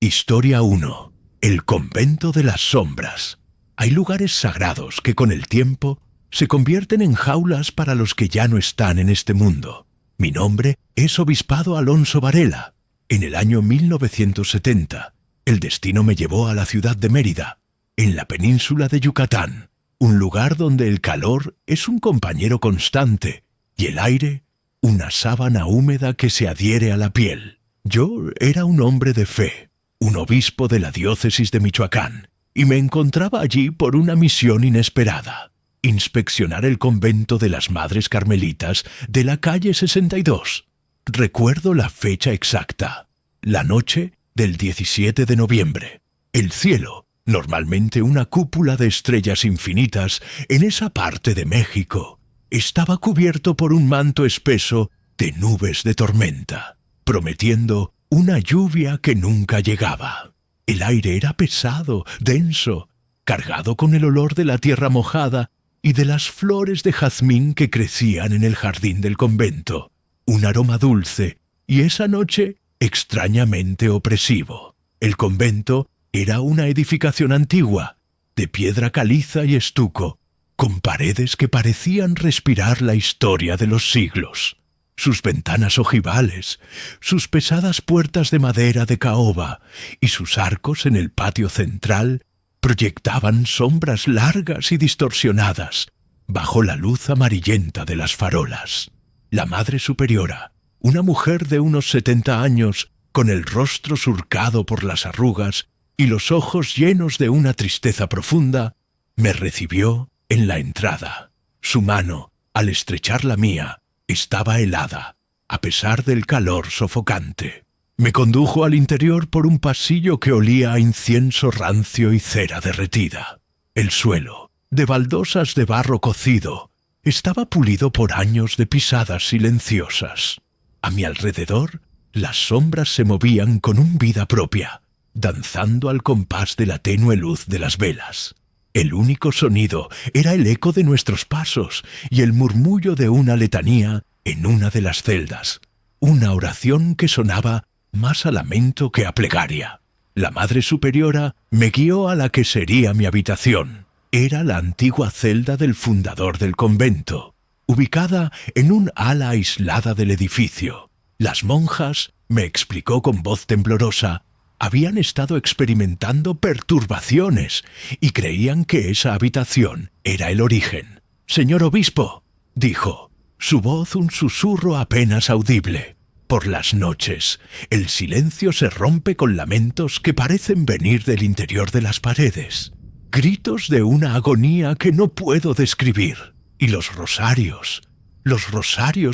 Historia 1. El convento de las sombras. Hay lugares sagrados que con el tiempo se convierten en jaulas para los que ya no están en este mundo. Mi nombre es Obispado Alonso Varela. En el año 1970, el destino me llevó a la ciudad de Mérida, en la península de Yucatán, un lugar donde el calor es un compañero constante y el aire una sábana húmeda que se adhiere a la piel. Yo era un hombre de fe, un obispo de la diócesis de Michoacán, y me encontraba allí por una misión inesperada: inspeccionar el convento de las Madres Carmelitas de la calle 62. Recuerdo la fecha exacta, la noche del 17 de noviembre. El cielo, normalmente una cúpula de estrellas infinitas en esa parte de México, estaba cubierto por un manto espeso de nubes de tormenta, prometiendo una lluvia que nunca llegaba. El aire era pesado, denso, cargado con el olor de la tierra mojada y de las flores de jazmín que crecían en el jardín del convento. Un aroma dulce, y esa noche extrañamente opresivo. El convento era una edificación antigua, de piedra caliza y estuco, con paredes que parecían respirar la historia de los siglos. Sus ventanas ojivales, sus pesadas puertas de madera de caoba y sus arcos en el patio central proyectaban sombras largas y distorsionadas bajo la luz amarillenta de las farolas. La Madre Superiora, una mujer de unos 70 años, con el rostro surcado por las arrugas y los ojos llenos de una tristeza profunda, me recibió en la entrada. Su mano, al estrechar la mía, estaba helada, a pesar del calor sofocante. Me condujo al interior por un pasillo que olía a incienso rancio y cera derretida. El suelo, de baldosas de barro cocido, estaba pulido por años de pisadas silenciosas. A mi alrededor, las sombras se movían con un vida propia, danzando al compás de la tenue luz de las velas. El único sonido era el eco de nuestros pasos y el murmullo de una letanía en una de las celdas, una oración que sonaba más a lamento que a plegaria. La Madre Superiora me guió a la que sería mi habitación. Era la antigua celda del fundador del convento, ubicada en un ala aislada del edificio. Las monjas, me explicó con voz temblorosa, habían estado experimentando perturbaciones y creían que esa habitación era el origen. «Señor obispo», dijo, su voz un susurro apenas audible. Por las noches, el silencio se rompe con lamentos que parecen venir del interior de las paredes. Gritos de una agonía que no puedo describir. Y los rosarios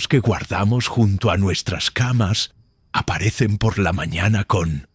que guardamos junto a nuestras camas, aparecen por la mañana con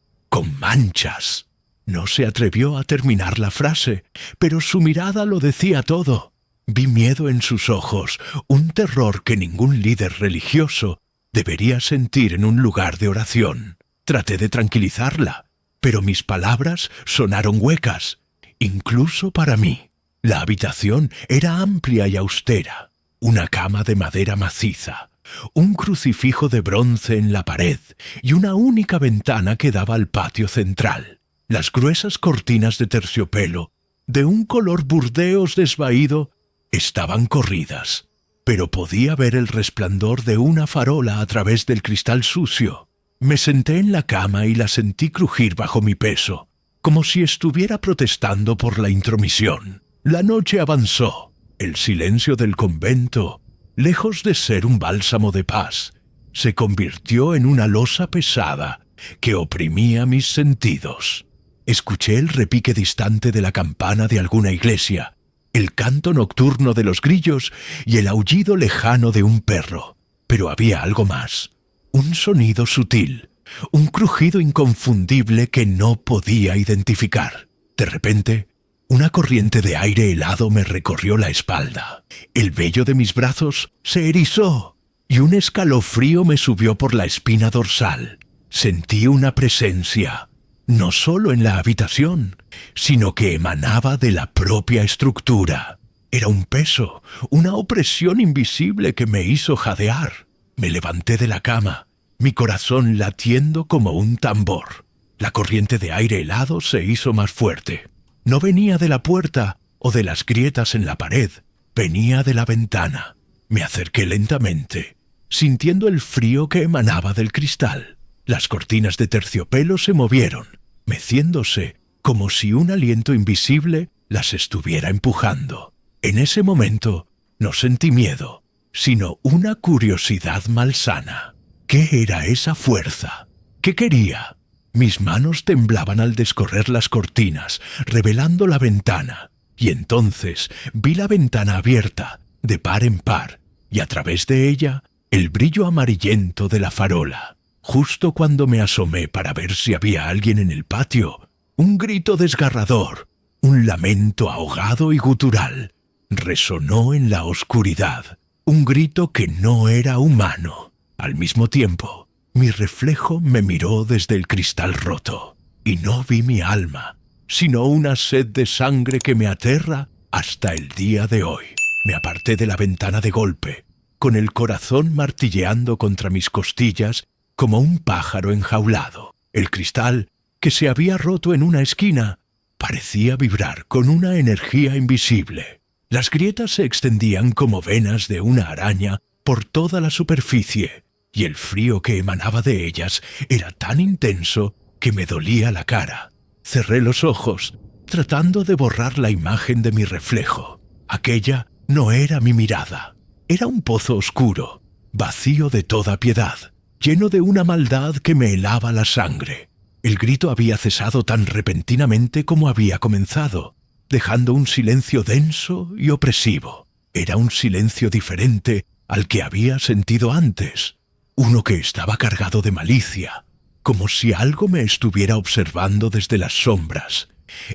manchas. No se atrevió a terminar la frase, pero su mirada lo decía todo. Vi miedo en sus ojos, un terror que ningún líder religioso debería sentir en un lugar de oración. Traté de tranquilizarla, pero mis palabras sonaron huecas, incluso para mí. La habitación era amplia y austera, una cama de madera maciza, un crucifijo de bronce en la pared y una única ventana que daba al patio central. Las gruesas cortinas de terciopelo, de un color burdeos desvaído, estaban corridas, pero podía ver el resplandor de una farola a través del cristal sucio. Me senté en la cama y la sentí crujir bajo mi peso, como si estuviera protestando por la intromisión. La noche avanzó. El silencio del convento, lejos de ser un bálsamo de paz, se convirtió en una losa pesada que oprimía mis sentidos. Escuché el repique distante de la campana de alguna iglesia, el canto nocturno de los grillos y el aullido lejano de un perro. Pero había algo más, un sonido sutil, un crujido inconfundible que no podía identificar. De repente, una corriente de aire helado me recorrió la espalda. El vello de mis brazos se erizó y un escalofrío me subió por la espina dorsal. Sentí una presencia, no solo en la habitación, sino que emanaba de la propia estructura. Era un peso, una opresión invisible que me hizo jadear. Me levanté de la cama, mi corazón latiendo como un tambor. La corriente de aire helado se hizo más fuerte. No venía de la puerta o de las grietas en la pared, venía de la ventana. Me acerqué lentamente, sintiendo el frío que emanaba del cristal. Las cortinas de terciopelo se movieron, meciéndose como si un aliento invisible las estuviera empujando. En ese momento no sentí miedo, sino una curiosidad malsana. ¿Qué era esa fuerza? ¿Qué quería? Mis manos temblaban al descorrer las cortinas, revelando la ventana, y entonces vi la ventana abierta, de par en par, y a través de ella el brillo amarillento de la farola. Justo cuando me asomé para ver si había alguien en el patio, un grito desgarrador, un lamento ahogado y gutural, resonó en la oscuridad. Un grito que no era humano. Al mismo tiempo, mi reflejo me miró desde el cristal roto, y no vi mi alma, sino una sed de sangre que me aterra hasta el día de hoy. Me aparté de la ventana de golpe, con el corazón martilleando contra mis costillas como un pájaro enjaulado. El cristal, que se había roto en una esquina, parecía vibrar con una energía invisible. Las grietas se extendían como venas de una araña por toda la superficie, y el frío que emanaba de ellas era tan intenso que me dolía la cara. Cerré los ojos, tratando de borrar la imagen de mi reflejo. Aquella no era mi mirada. Era un pozo oscuro, vacío de toda piedad, lleno de una maldad que me helaba la sangre. El grito había cesado tan repentinamente como había comenzado, dejando un silencio denso y opresivo. Era un silencio diferente al que había sentido antes, uno que estaba cargado de malicia, como si algo me estuviera observando desde las sombras,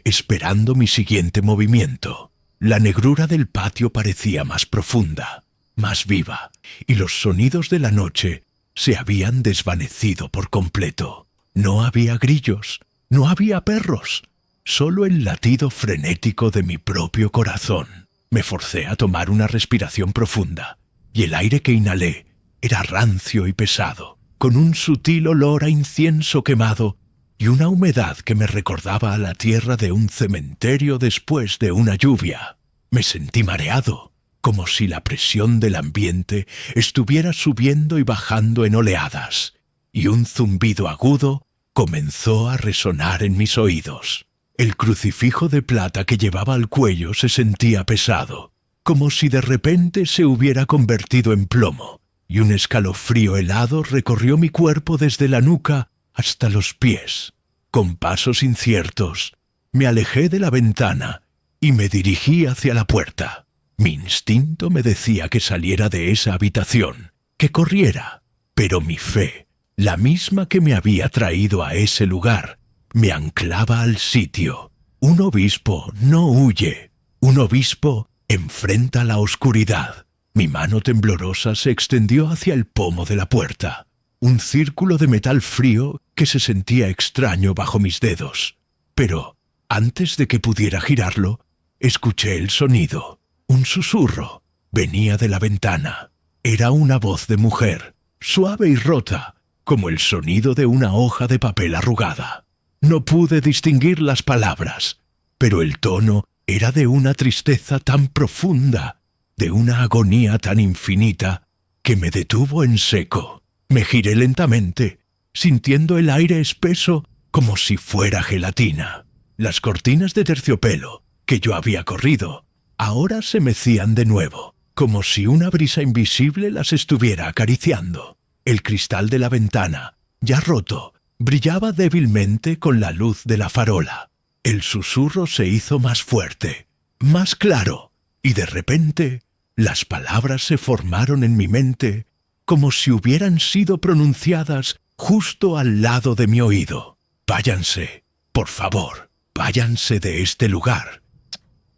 esperando mi siguiente movimiento. La negrura del patio parecía más profunda, más viva, y los sonidos de la noche se habían desvanecido por completo. No había grillos, no había perros, solo el latido frenético de mi propio corazón. Me forcé a tomar una respiración profunda, y el aire que inhalé era rancio y pesado, con un sutil olor a incienso quemado y una humedad que me recordaba a la tierra de un cementerio después de una lluvia. Me sentí mareado, como si la presión del ambiente estuviera subiendo y bajando en oleadas, y un zumbido agudo comenzó a resonar en mis oídos. El crucifijo de plata que llevaba al cuello se sentía pesado, como si de repente se hubiera convertido en plomo, y un escalofrío helado recorrió mi cuerpo desde la nuca hasta los pies. Con pasos inciertos, me alejé de la ventana y me dirigí hacia la puerta. Mi instinto me decía que saliera de esa habitación, que corriera, pero mi fe, la misma que me había traído a ese lugar, me anclaba al sitio. Un obispo no huye, un obispo enfrenta la oscuridad. Mi mano temblorosa se extendió hacia el pomo de la puerta, un círculo de metal frío que se sentía extraño bajo mis dedos. Pero, antes de que pudiera girarlo, escuché el sonido. Un susurro. Venía de la ventana. Era una voz de mujer, suave y rota, como el sonido de una hoja de papel arrugada. No pude distinguir las palabras, pero el tono era de una tristeza tan profunda, de una agonía tan infinita, que me detuvo en seco. Me giré lentamente, sintiendo el aire espeso como si fuera gelatina. Las cortinas de terciopelo, que yo había corrido, ahora se mecían de nuevo, como si una brisa invisible las estuviera acariciando. El cristal de la ventana, ya roto, brillaba débilmente con la luz de la farola. El susurro se hizo más fuerte, más claro, y de repente las palabras se formaron en mi mente como si hubieran sido pronunciadas justo al lado de mi oído. Váyanse, por favor, váyanse de este lugar.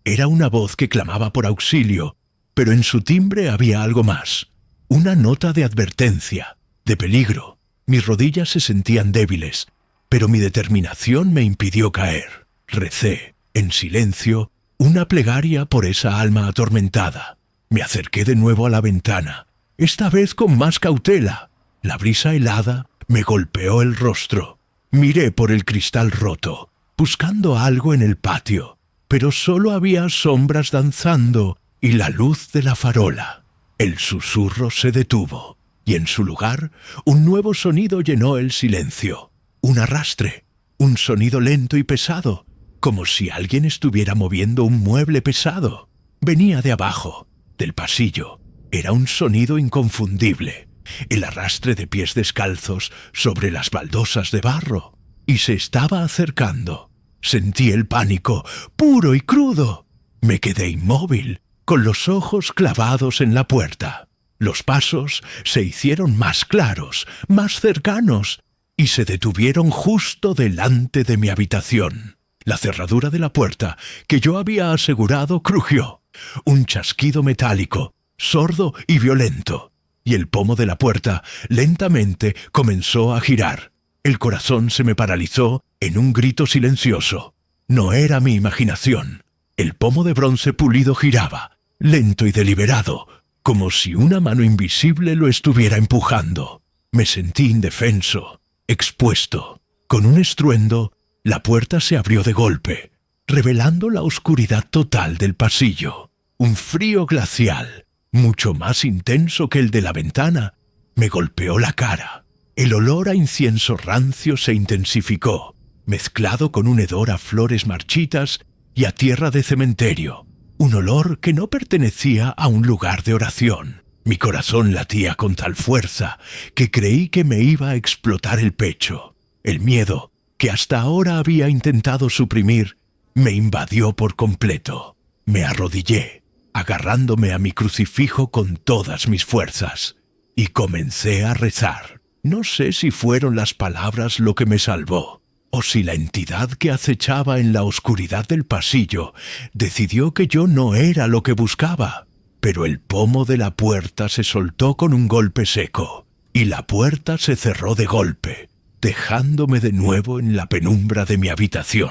Era una voz que clamaba por auxilio, pero en su timbre había algo más. Una nota de advertencia, de peligro. Mis rodillas se sentían débiles, pero mi determinación me impidió caer. Recé, en silencio, una plegaria por esa alma atormentada. Me acerqué de nuevo a la ventana, esta vez con más cautela. La brisa helada me golpeó el rostro. Miré por el cristal roto, buscando algo en el patio, pero solo había sombras danzando y la luz de la farola. El susurro se detuvo, y en su lugar un nuevo sonido llenó el silencio. Un arrastre, un sonido lento y pesado, como si alguien estuviera moviendo un mueble pesado. Venía de abajo, del pasillo. Era un sonido inconfundible, el arrastre de pies descalzos sobre las baldosas de barro. Y se estaba acercando. Sentí el pánico, puro y crudo. Me quedé inmóvil, con los ojos clavados en la puerta. Los pasos se hicieron más claros, más cercanos, y se detuvieron justo delante de mi habitación. La cerradura de la puerta, que yo había asegurado, crujió. Un chasquido metálico, sordo y violento, y el pomo de la puerta lentamente comenzó a girar. El corazón se me paralizó en un grito silencioso. No era mi imaginación. El pomo de bronce pulido giraba, lento y deliberado, como si una mano invisible lo estuviera empujando. Me sentí indefenso, expuesto. Con un estruendo, la puerta se abrió de golpe, revelando la oscuridad total del pasillo. Un frío glacial, mucho más intenso que el de la ventana, me golpeó la cara. El olor a incienso rancio se intensificó, mezclado con un hedor a flores marchitas y a tierra de cementerio. Un olor que no pertenecía a un lugar de oración. Mi corazón latía con tal fuerza que creí que me iba a explotar el pecho. El miedo, que hasta ahora había intentado suprimir, me invadió por completo. Me arrodillé, agarrándome a mi crucifijo con todas mis fuerzas, y comencé a rezar. No sé si fueron las palabras lo que me salvó, o si la entidad que acechaba en la oscuridad del pasillo decidió que yo no era lo que buscaba. Pero el pomo de la puerta se soltó con un golpe seco, y la puerta se cerró de golpe, dejándome de nuevo en la penumbra de mi habitación.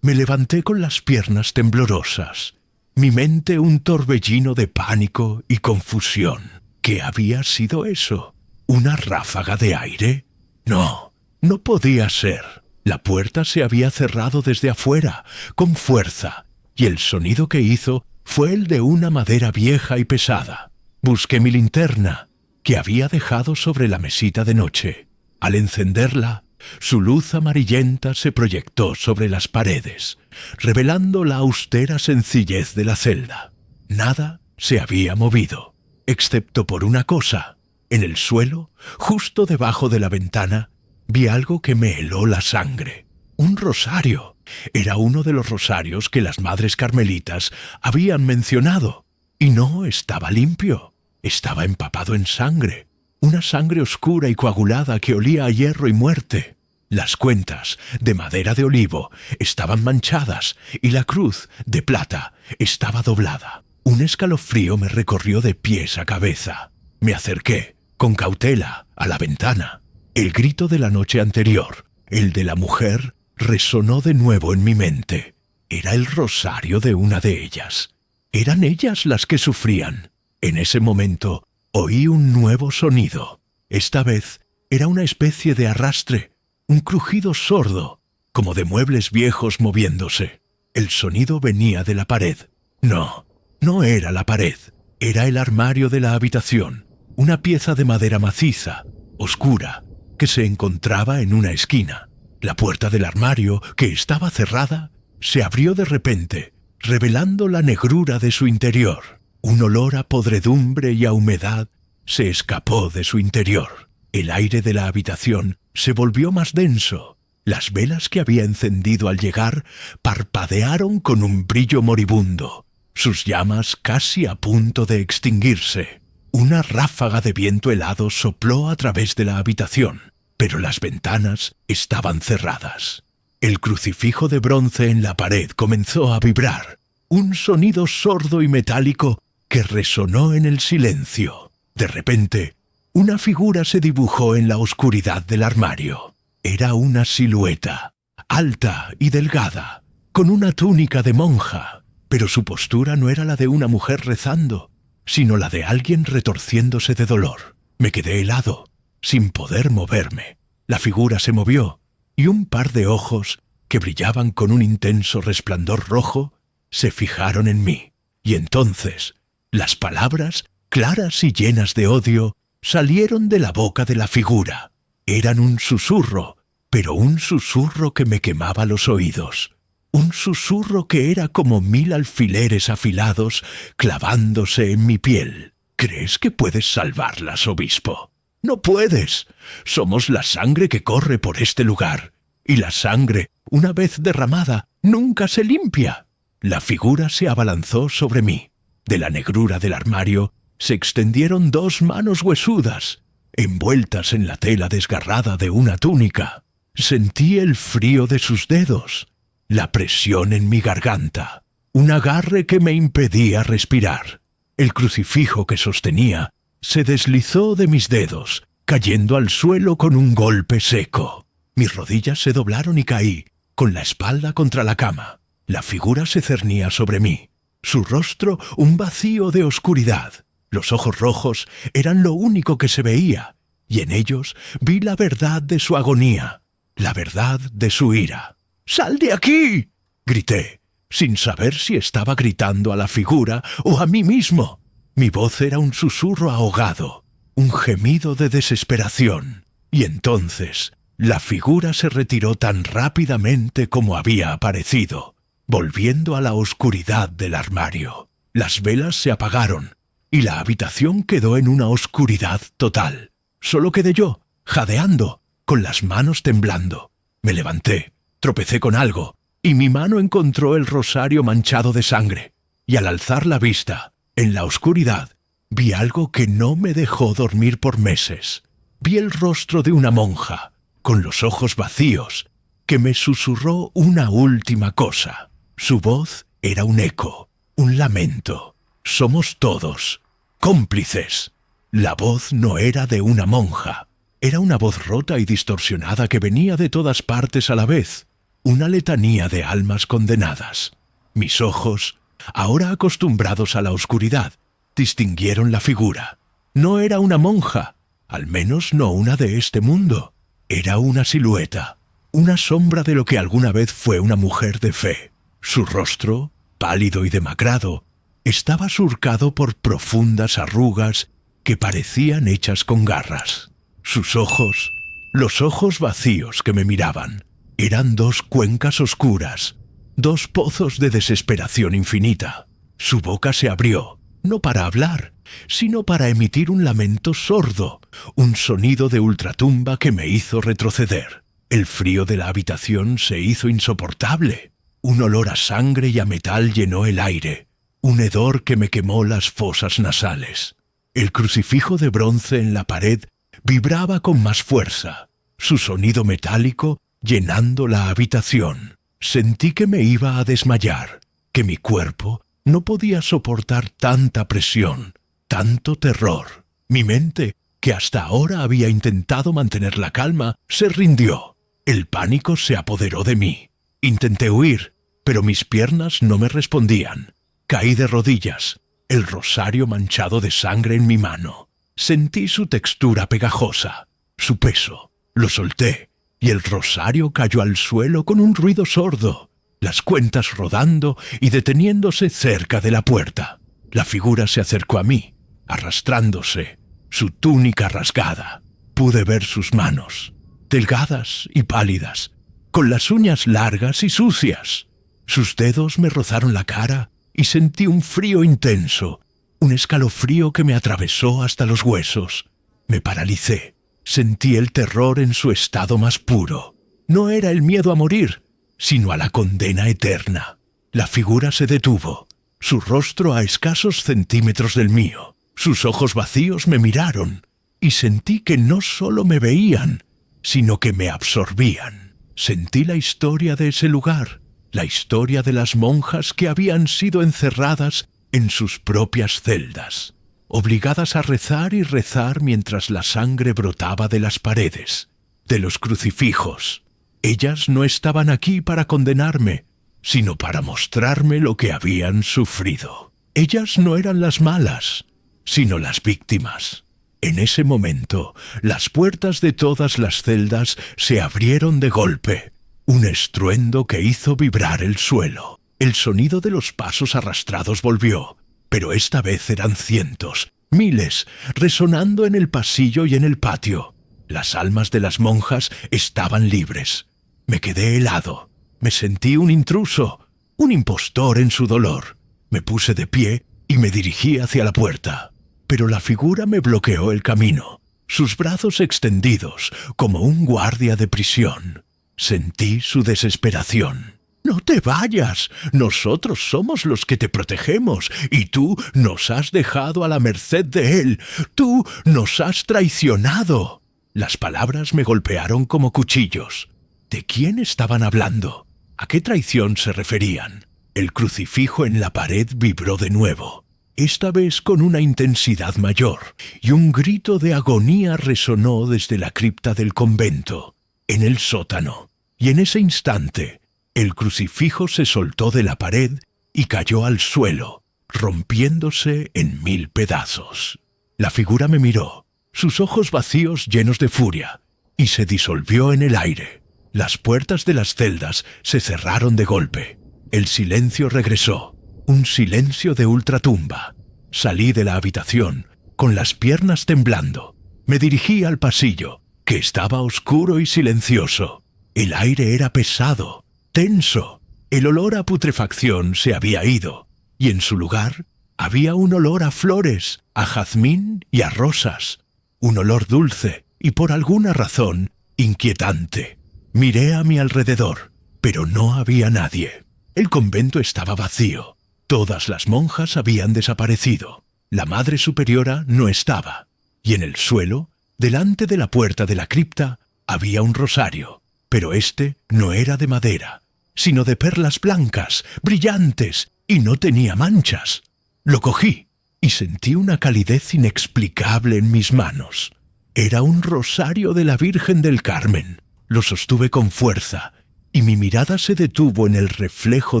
Me levanté con las piernas temblorosas, mi mente un torbellino de pánico y confusión. ¿Qué había sido eso? ¿Una ráfaga de aire? No, no podía ser. La puerta se había cerrado desde afuera, con fuerza, y el sonido que hizo fue el de una madera vieja y pesada. Busqué mi linterna, que había dejado sobre la mesita de noche. Al encenderla, su luz amarillenta se proyectó sobre las paredes, revelando la austera sencillez de la celda. Nada se había movido, excepto por una cosa. En el suelo, justo debajo de la ventana, vi algo que me heló la sangre. Un rosario. Era uno de los rosarios que las madres carmelitas habían mencionado. Y no estaba limpio. Estaba empapado en sangre. Una sangre oscura y coagulada que olía a hierro y muerte. Las cuentas, de madera de olivo, estaban manchadas y la cruz, de plata, estaba doblada. Un escalofrío me recorrió de pies a cabeza. Me acerqué, con cautela, a la ventana. El grito de la noche anterior, el de la mujer, resonó de nuevo en mi mente. Era el rosario de una de ellas. Eran ellas las que sufrían. En ese momento oí un nuevo sonido. Esta vez era una especie de arrastre, un crujido sordo, como de muebles viejos moviéndose. El sonido venía de la pared. No, no era la pared. Era el armario de la habitación, una pieza de madera maciza, oscura, que se encontraba en una esquina. La puerta del armario, que estaba cerrada, se abrió de repente, revelando la negrura de su interior. Un olor a podredumbre y a humedad se escapó de su interior. El aire de la habitación se volvió más denso. Las velas que había encendido al llegar parpadearon con un brillo moribundo, sus llamas casi a punto de extinguirse. Una ráfaga de viento helado sopló a través de la habitación, pero las ventanas estaban cerradas. El crucifijo de bronce en la pared comenzó a vibrar, un sonido sordo y metálico que resonó en el silencio. De repente, una figura se dibujó en la oscuridad del armario. Era una silueta, alta y delgada, con una túnica de monja, pero su postura no era la de una mujer rezando, sino la de alguien retorciéndose de dolor. Me quedé helado, sin poder moverme. La figura se movió, y un par de ojos que brillaban con un intenso resplandor rojo se fijaron en mí. Y entonces las palabras, claras y llenas de odio, salieron de la boca de la figura. Eran un susurro, pero un susurro que me quemaba los oídos. Un susurro que era como 1000 alfileres afilados clavándose en mi piel. ¿Crees que puedes salvarlas, obispo? No puedes. Somos la sangre que corre por este lugar. Y la sangre, una vez derramada, nunca se limpia. La figura se abalanzó sobre mí. De la negrura del armario se extendieron 2 manos huesudas, envueltas en la tela desgarrada de una túnica. Sentí el frío de sus dedos, la presión en mi garganta, un agarre que me impedía respirar. El crucifijo que sostenía se deslizó de mis dedos, cayendo al suelo con un golpe seco. Mis rodillas se doblaron y caí, con la espalda contra la cama. La figura se cernía sobre mí, su rostro un vacío de oscuridad. Los ojos rojos eran lo único que se veía, y en ellos vi la verdad de su agonía, la verdad de su ira. ¡Sal de aquí!, grité, sin saber si estaba gritando a la figura o a mí mismo. Mi voz era un susurro ahogado, un gemido de desesperación. Y entonces la figura se retiró tan rápidamente como había aparecido, volviendo a la oscuridad del armario. Las velas se apagaron y la habitación quedó en una oscuridad total. Solo quedé yo, jadeando, con las manos temblando. Me levanté, tropecé con algo, y mi mano encontró el rosario manchado de sangre. Y al alzar la vista, en la oscuridad, vi algo que no me dejó dormir por meses. Vi el rostro de una monja, con los ojos vacíos, que me susurró una última cosa. Su voz era un eco, un lamento. Somos todos cómplices. La voz no era de una monja. Era una voz rota y distorsionada que venía de todas partes a la vez. Una letanía de almas condenadas. Mis ojos, ahora acostumbrados a la oscuridad, distinguieron la figura. No era una monja, al menos no una de este mundo. Era una silueta, una sombra de lo que alguna vez fue una mujer de fe. Su rostro, pálido y demacrado, estaba surcado por profundas arrugas que parecían hechas con garras. Sus ojos, los ojos vacíos que me miraban, eran 2 cuencas oscuras, 2 pozos de desesperación infinita. Su boca se abrió, no para hablar, sino para emitir un lamento sordo, un sonido de ultratumba que me hizo retroceder. El frío de la habitación se hizo insoportable. Un olor a sangre y a metal llenó el aire, un hedor que me quemó las fosas nasales. El crucifijo de bronce en la pared vibraba con más fuerza, su sonido metálico llenando la habitación. Sentí que me iba a desmayar, que mi cuerpo no podía soportar tanta presión, tanto terror. Mi mente, que hasta ahora había intentado mantener la calma, se rindió. El pánico se apoderó de mí. Intenté huir, pero mis piernas no me respondían. Caí de rodillas, el rosario manchado de sangre en mi mano. Sentí su textura pegajosa, su peso. Lo solté, y el rosario cayó al suelo con un ruido sordo, las cuentas rodando y deteniéndose cerca de la puerta. La figura se acercó a mí, arrastrándose, su túnica rasgada. Pude ver sus manos, delgadas y pálidas, con las uñas largas y sucias. Sus dedos me rozaron la cara y sentí un frío intenso, un escalofrío que me atravesó hasta los huesos. Me paralicé. Sentí el terror en su estado más puro. No era el miedo a morir, sino a la condena eterna. La figura se detuvo, su rostro a escasos centímetros del mío. Sus ojos vacíos me miraron, y sentí que no solo me veían, sino que me absorbían. Sentí la historia de ese lugar, la historia de las monjas que habían sido encerradas en sus propias celdas, obligadas a rezar y rezar mientras la sangre brotaba de las paredes, de los crucifijos. Ellas no estaban aquí para condenarme, sino para mostrarme lo que habían sufrido. Ellas no eran las malas, sino las víctimas. En ese momento, las puertas de todas las celdas se abrieron de golpe. Un estruendo que hizo vibrar el suelo. El sonido de los pasos arrastrados volvió, pero esta vez eran cientos, miles, resonando en el pasillo y en el patio. Las almas de las monjas estaban libres. Me quedé helado. Me sentí un intruso, un impostor en su dolor. Me puse de pie y me dirigí hacia la puerta. Pero la figura me bloqueó el camino, sus brazos extendidos como un guardia de prisión. Sentí su desesperación. «¡No te vayas! Nosotros somos los que te protegemos y tú nos has dejado a la merced de él. ¡Tú nos has traicionado!». Las palabras me golpearon como cuchillos. ¿De quién estaban hablando? ¿A qué traición se referían? El crucifijo en la pared vibró de nuevo, esta vez con una intensidad mayor, y un grito de agonía resonó desde la cripta del convento, en el sótano. Y en ese instante, el crucifijo se soltó de la pared y cayó al suelo, rompiéndose en 1000 pedazos. La figura me miró, sus ojos vacíos llenos de furia, y se disolvió en el aire. Las puertas de las celdas se cerraron de golpe. El silencio regresó, un silencio de ultratumba. Salí de la habitación, con las piernas temblando. Me dirigí al pasillo, que estaba oscuro y silencioso. El aire era pesado, tenso. El olor a putrefacción se había ido, y en su lugar había un olor a flores, a jazmín y a rosas. Un olor dulce y, por alguna razón, inquietante. Miré a mi alrededor, pero no había nadie. El convento estaba vacío. Todas las monjas habían desaparecido. La Madre Superiora no estaba. Y en el suelo, delante de la puerta de la cripta, había un rosario. Pero este no era de madera, sino de perlas blancas, brillantes, y no tenía manchas. Lo cogí y sentí una calidez inexplicable en mis manos. Era un rosario de la Virgen del Carmen. Lo sostuve con fuerza, y mi mirada se detuvo en el reflejo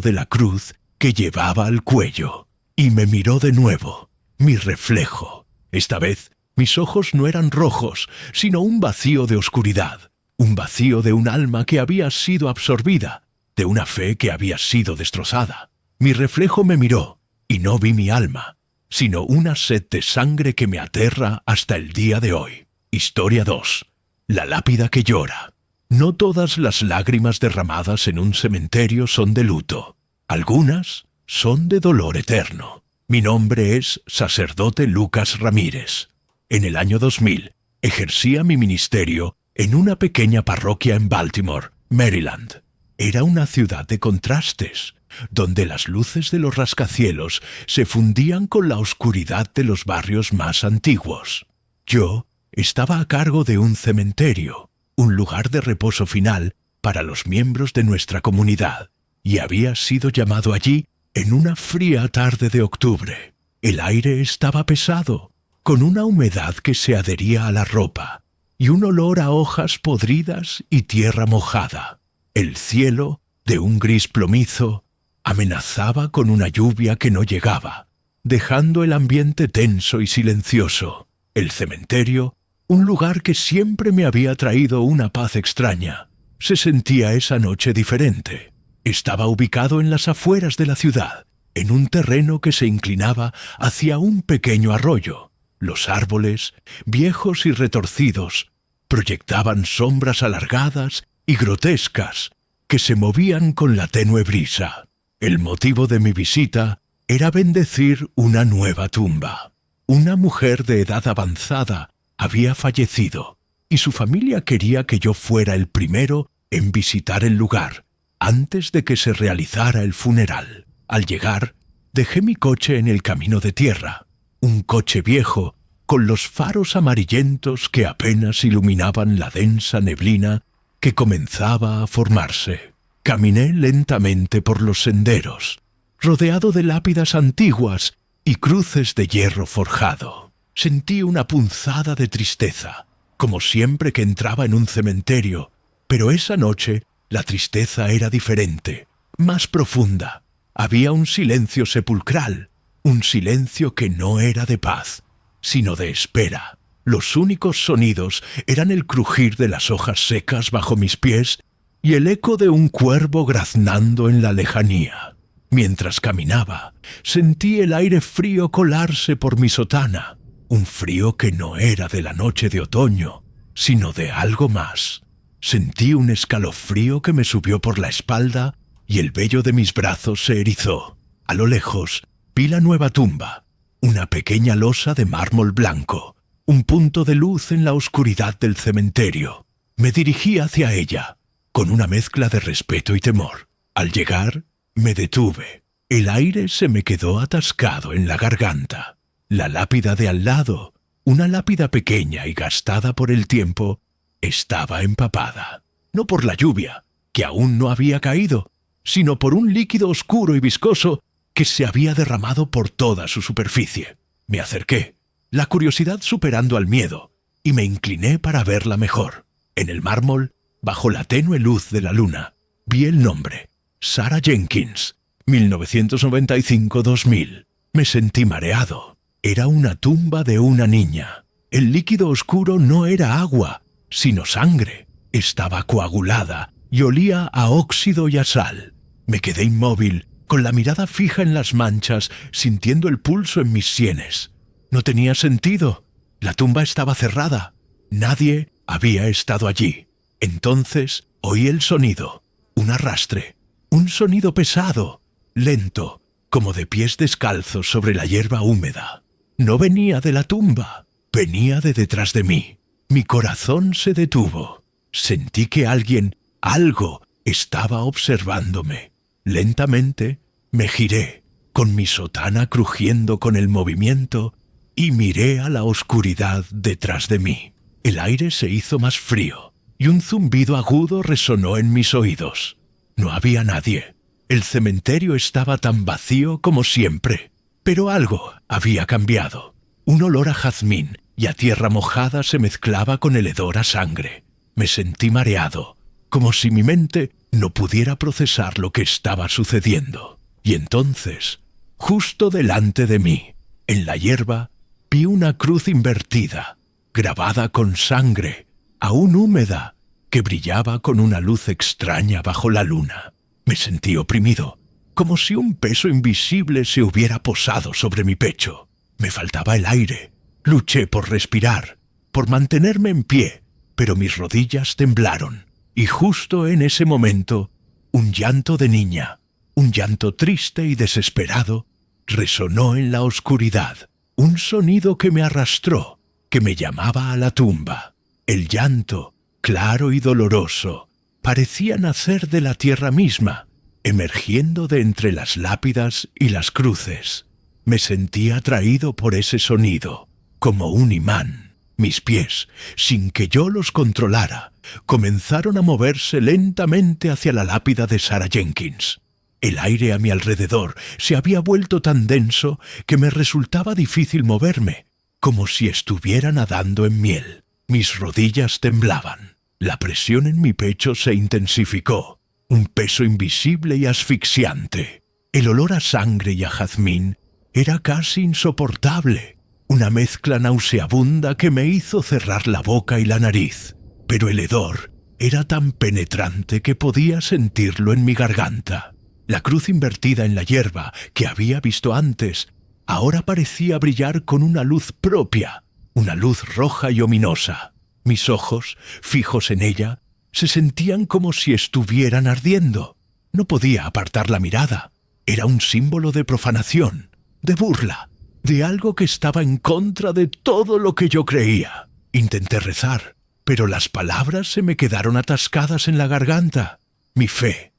de la cruz que llevaba al cuello. Y me miró de nuevo, mi reflejo. Esta vez, mis ojos no eran rojos, sino un vacío de oscuridad. Un vacío de un alma que había sido absorbida, de una fe que había sido destrozada. Mi reflejo me miró, y no vi mi alma, sino una sed de sangre que me aterra hasta el día de hoy. Historia 2. La lápida que llora. No todas las lágrimas derramadas en un cementerio son de luto. Algunas son de dolor eterno. Mi nombre es Sacerdote Lucas Ramírez. En el año 2000, ejercía mi ministerio en una pequeña parroquia en Baltimore, Maryland. Era una ciudad de contrastes, donde las luces de los rascacielos se fundían con la oscuridad de los barrios más antiguos. Yo estaba a cargo de un cementerio, un lugar de reposo final para los miembros de nuestra comunidad, y había sido llamado allí en una fría tarde de octubre. El aire estaba pesado, con una humedad que se adhería a la ropa, y un olor a hojas podridas y tierra mojada. El cielo, de un gris plomizo, amenazaba con una lluvia que no llegaba, dejando el ambiente tenso y silencioso. El cementerio, un lugar que siempre me había traído una paz extraña, se sentía esa noche diferente. Estaba ubicado en las afueras de la ciudad, en un terreno que se inclinaba hacia un pequeño arroyo. Los árboles, viejos y retorcidos, proyectaban sombras alargadas y grotescas que se movían con la tenue brisa. El motivo de mi visita era bendecir una nueva tumba. Una mujer de edad avanzada había fallecido, y su familia quería que yo fuera el primero en visitar el lugar, antes de que se realizara el funeral. Al llegar, dejé mi coche en el camino de tierra, un coche viejo, con los faros amarillentos que apenas iluminaban la densa neblina que comenzaba a formarse. Caminé lentamente por los senderos, rodeado de lápidas antiguas y cruces de hierro forjado. Sentí una punzada de tristeza, como siempre que entraba en un cementerio, pero esa noche la tristeza era diferente, más profunda. Había un silencio sepulcral, un silencio que no era de paz, sino de espera. Los únicos sonidos eran el crujir de las hojas secas bajo mis pies y el eco de un cuervo graznando en la lejanía. Mientras caminaba, sentí el aire frío colarse por mi sotana, un frío que no era de la noche de otoño, sino de algo más. Sentí un escalofrío que me subió por la espalda y el vello de mis brazos se erizó. A lo lejos vi la nueva tumba, una pequeña losa de mármol blanco, un punto de luz en la oscuridad del cementerio. Me dirigí hacia ella, con una mezcla de respeto y temor. Al llegar, me detuve. El aire se me quedó atascado en la garganta. La lápida de al lado, una lápida pequeña y gastada por el tiempo, estaba empapada. No por la lluvia, que aún no había caído, sino por un líquido oscuro y viscoso que se había derramado por toda su superficie. Me acerqué, la curiosidad superando al miedo, y me incliné para verla mejor. En el mármol, bajo la tenue luz de la luna, vi el nombre: Sarah Jenkins, 1995-2000. Me sentí mareado. Era una tumba de una niña. El líquido oscuro no era agua, sino sangre. Estaba coagulada y olía a óxido y a sal. Me quedé inmóvil, con la mirada fija en las manchas, sintiendo el pulso en mis sienes. No tenía sentido. La tumba estaba cerrada. Nadie había estado allí. Entonces oí el sonido, un arrastre, un sonido pesado, lento, como de pies descalzos sobre la hierba húmeda. No venía de la tumba, venía de detrás de mí. Mi corazón se detuvo. Sentí que alguien, algo, estaba observándome. Lentamente me giré, con mi sotana crujiendo con el movimiento, y miré a la oscuridad detrás de mí. El aire se hizo más frío, y un zumbido agudo resonó en mis oídos. No había nadie. El cementerio estaba tan vacío como siempre. Pero algo había cambiado. Un olor a jazmín y a tierra mojada se mezclaba con el hedor a sangre. Me sentí mareado, como si mi mente no pudiera procesar lo que estaba sucediendo. Y entonces, justo delante de mí, en la hierba, vi una cruz invertida, grabada con sangre, aún húmeda, que brillaba con una luz extraña bajo la luna. Me sentí oprimido, como si un peso invisible se hubiera posado sobre mi pecho. Me faltaba el aire. Luché por respirar, por mantenerme en pie, pero mis rodillas temblaron. Y justo en ese momento, un llanto de niña, un llanto triste y desesperado, resonó en la oscuridad. Un sonido que me arrastró, que me llamaba a la tumba. El llanto, claro y doloroso, parecía nacer de la tierra misma, emergiendo de entre las lápidas y las cruces. Me sentí atraído por ese sonido, como un imán. Mis pies, sin que yo los controlara, comenzaron a moverse lentamente hacia la lápida de Sarah Jenkins. El aire a mi alrededor se había vuelto tan denso que me resultaba difícil moverme, como si estuviera nadando en miel. Mis rodillas temblaban. La presión en mi pecho se intensificó. Un peso invisible y asfixiante. El olor a sangre y a jazmín era casi insoportable. Una mezcla nauseabunda que me hizo cerrar la boca y la nariz. Pero el hedor era tan penetrante que podía sentirlo en mi garganta. La cruz invertida en la hierba que había visto antes ahora parecía brillar con una luz propia, una luz roja y ominosa. Mis ojos, fijos en ella, se sentían como si estuvieran ardiendo. No podía apartar la mirada. Era un símbolo de profanación, de burla, de algo que estaba en contra de todo lo que yo creía. Intenté rezar, pero las palabras se me quedaron atascadas en la garganta. Mi fe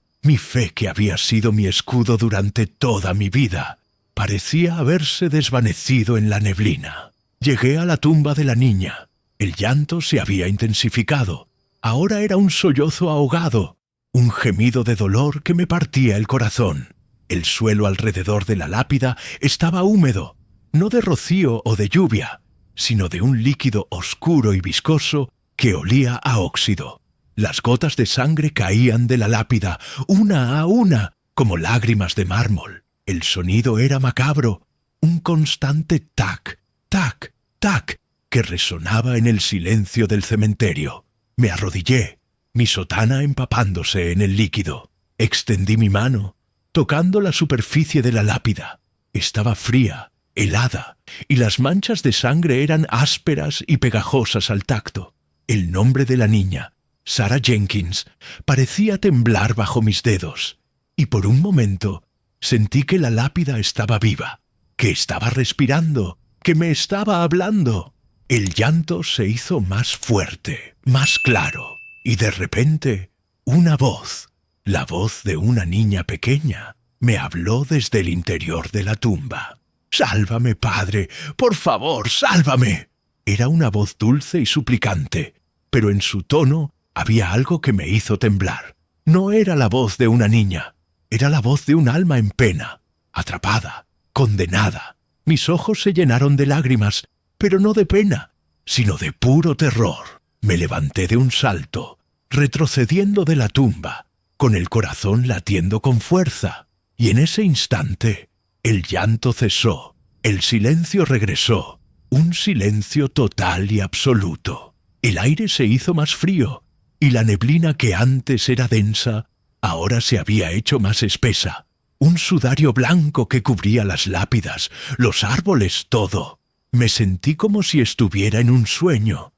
que había sido mi escudo durante toda mi vida, parecía haberse desvanecido en la neblina. Llegué a la tumba de la niña. El llanto se había intensificado. Ahora era un sollozo ahogado, un gemido de dolor que me partía el corazón. El suelo alrededor de la lápida estaba húmedo, no de rocío o de lluvia, sino de un líquido oscuro y viscoso que olía a óxido. Las gotas de sangre caían de la lápida, una a una, como lágrimas de mármol. El sonido era macabro, un constante tac, tac, tac, que resonaba en el silencio del cementerio. Me arrodillé, mi sotana empapándose en el líquido. Extendí mi mano, tocando la superficie de la lápida. Estaba fría, helada, y las manchas de sangre eran ásperas y pegajosas al tacto. El nombre de la niña, Sarah Jenkins, parecía temblar bajo mis dedos, y por un momento sentí que la lápida estaba viva, que estaba respirando, que me estaba hablando. El llanto se hizo más fuerte, más claro, y de repente una voz, la voz de una niña pequeña, me habló desde el interior de la tumba. «¡Sálvame, padre! ¡Por favor, sálvame!». Era una voz dulce y suplicante, pero en su tono había algo que me hizo temblar. No era la voz de una niña, era la voz de un alma en pena, atrapada, condenada. Mis ojos se llenaron de lágrimas, pero no de pena, sino de puro terror. Me levanté de un salto, retrocediendo de la tumba, con el corazón latiendo con fuerza, y en ese instante el llanto cesó, el silencio regresó, un silencio total y absoluto. El aire se hizo más frío, y la neblina que antes era densa, ahora se había hecho más espesa. Un sudario blanco que cubría las lápidas, los árboles, todo. Me sentí como si estuviera en un sueño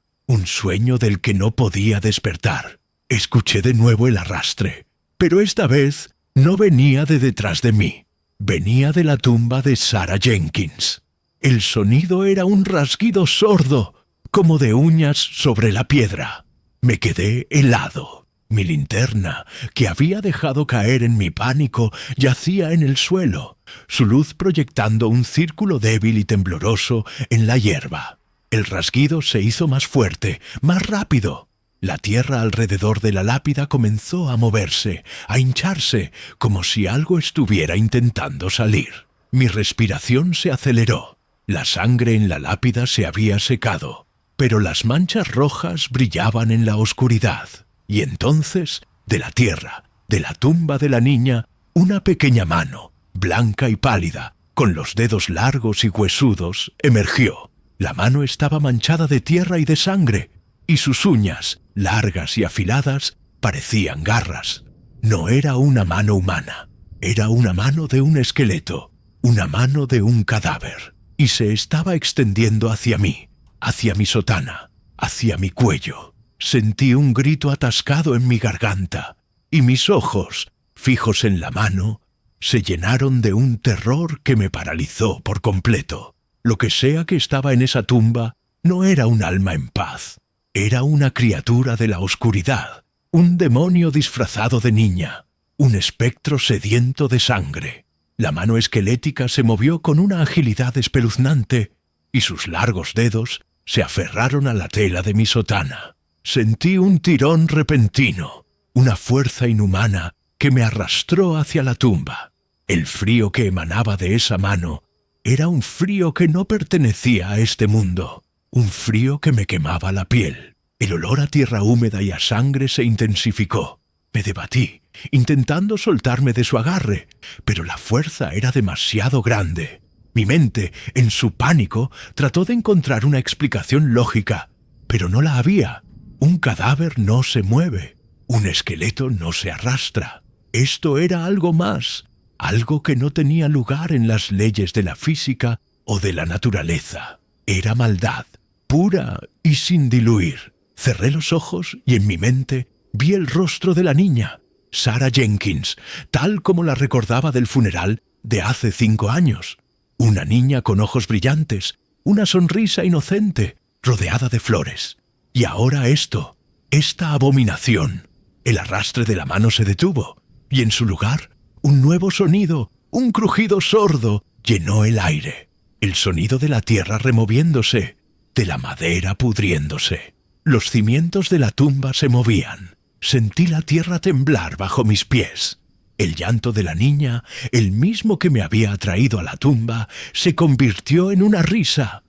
del que no podía despertar. Escuché de nuevo el arrastre, pero esta vez no venía de detrás de mí. Venía de la tumba de Sarah Jenkins. El sonido era un rasguido sordo, como de uñas sobre la piedra. Me quedé helado. Mi linterna, que había dejado caer en mi pánico, yacía en el suelo, su luz proyectando un círculo débil y tembloroso en la hierba. El rasguido se hizo más fuerte, más rápido. La tierra alrededor de la lápida comenzó a moverse, a hincharse, como si algo estuviera intentando salir. Mi respiración se aceleró. La sangre en la lápida se había secado, pero las manchas rojas brillaban en la oscuridad. Y entonces, de la tierra, de la tumba de la niña, una pequeña mano, blanca y pálida, con los dedos largos y huesudos, emergió. La mano estaba manchada de tierra y de sangre, y sus uñas, largas y afiladas, parecían garras. No era una mano humana, era una mano de un esqueleto, una mano de un cadáver, y se estaba extendiendo hacia mí, hacia mi sotana, hacia mi cuello. Sentí un grito atascado en mi garganta, y mis ojos, fijos en la mano, se llenaron de un terror que me paralizó por completo. Lo que sea que estaba en esa tumba no era un alma en paz. Era una criatura de la oscuridad, un demonio disfrazado de niña, un espectro sediento de sangre. La mano esquelética se movió con una agilidad espeluznante, y sus largos dedos se aferraron a la tela de mi sotana. Sentí un tirón repentino, una fuerza inhumana que me arrastró hacia la tumba. El frío que emanaba de esa mano era un frío que no pertenecía a este mundo, un frío que me quemaba la piel. El olor a tierra húmeda y a sangre se intensificó. Me debatí, intentando soltarme de su agarre, pero la fuerza era demasiado grande. Mi mente, en su pánico, trató de encontrar una explicación lógica, pero no la había. Un cadáver no se mueve, un esqueleto no se arrastra. Esto era algo más, algo que no tenía lugar en las leyes de la física o de la naturaleza. Era maldad, pura y sin diluir. Cerré los ojos y en mi mente vi el rostro de la niña, Sarah Jenkins, tal como la recordaba del funeral de hace 5 años. Una niña con ojos brillantes, una sonrisa inocente, rodeada de flores. Y ahora esto, esta abominación. El arrastre de la mano se detuvo, y en su lugar, un nuevo sonido, un crujido sordo, llenó el aire. El sonido de la tierra removiéndose, de la madera pudriéndose. Los cimientos de la tumba se movían. Sentí la tierra temblar bajo mis pies. El llanto de la niña, el mismo que me había atraído a la tumba, se convirtió en una risa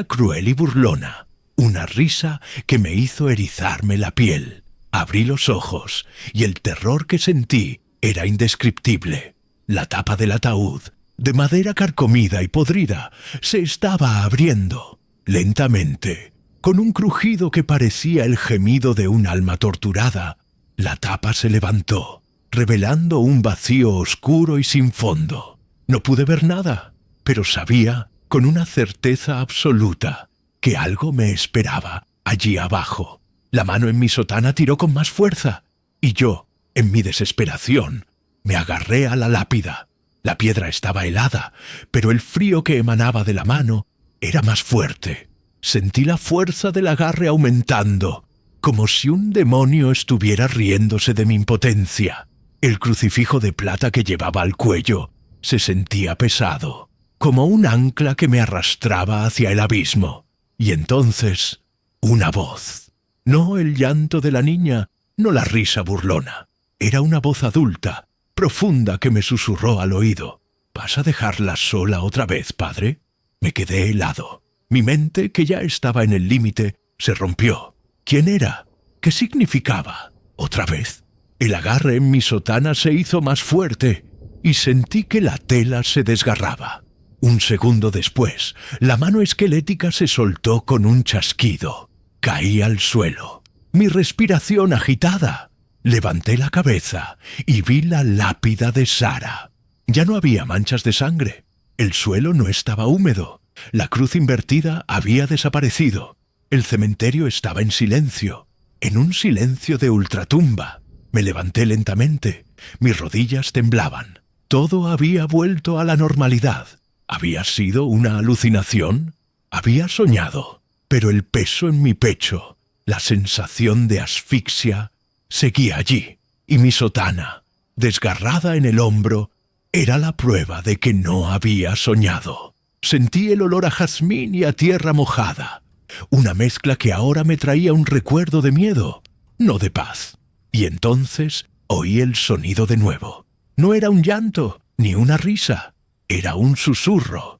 cruel y burlona. Una risa que me hizo erizarme la piel. Abrí los ojos y el terror que sentí era indescriptible. La tapa del ataúd, de madera carcomida y podrida, se estaba abriendo. Lentamente, con un crujido que parecía el gemido de un alma torturada, la tapa se levantó, revelando un vacío oscuro y sin fondo. No pude ver nada, pero sabía, con una certeza absoluta, que algo me esperaba allí abajo. La mano en mi sotana tiró con más fuerza, y yo, en mi desesperación, me agarré a la lápida. La piedra estaba helada, pero el frío que emanaba de la mano era más fuerte. Sentí la fuerza del agarre aumentando, como si un demonio estuviera riéndose de mi impotencia. El crucifijo de plata que llevaba al cuello se sentía pesado, como un ancla que me arrastraba hacia el abismo. Y entonces, una voz. No el llanto de la niña, no la risa burlona. Era una voz adulta, profunda, que me susurró al oído. ¿Vas a dejarla sola otra vez, padre? Me quedé helado. Mi mente, que ya estaba en el límite, se rompió. ¿Quién era? ¿Qué significaba? ¿Otra vez? El agarre en mi sotana se hizo más fuerte y sentí que la tela se desgarraba. Un segundo después, la mano esquelética se soltó con un chasquido. Caí al suelo, mi respiración agitada. Levanté la cabeza y vi la lápida de Sara. Ya no había manchas de sangre. El suelo no estaba húmedo. La cruz invertida había desaparecido. El cementerio estaba en silencio, en un silencio de ultratumba. Me levanté lentamente. Mis rodillas temblaban. Todo había vuelto a la normalidad. ¿Había sido una alucinación? Había soñado. Pero el peso en mi pecho, la sensación de asfixia, seguía allí. Y mi sotana, desgarrada en el hombro, era la prueba de que no había soñado. Sentí el olor a jazmín y a tierra mojada. Una mezcla que ahora me traía un recuerdo de miedo, no de paz. Y entonces oí el sonido de nuevo. No era un llanto, ni una risa. Era un susurro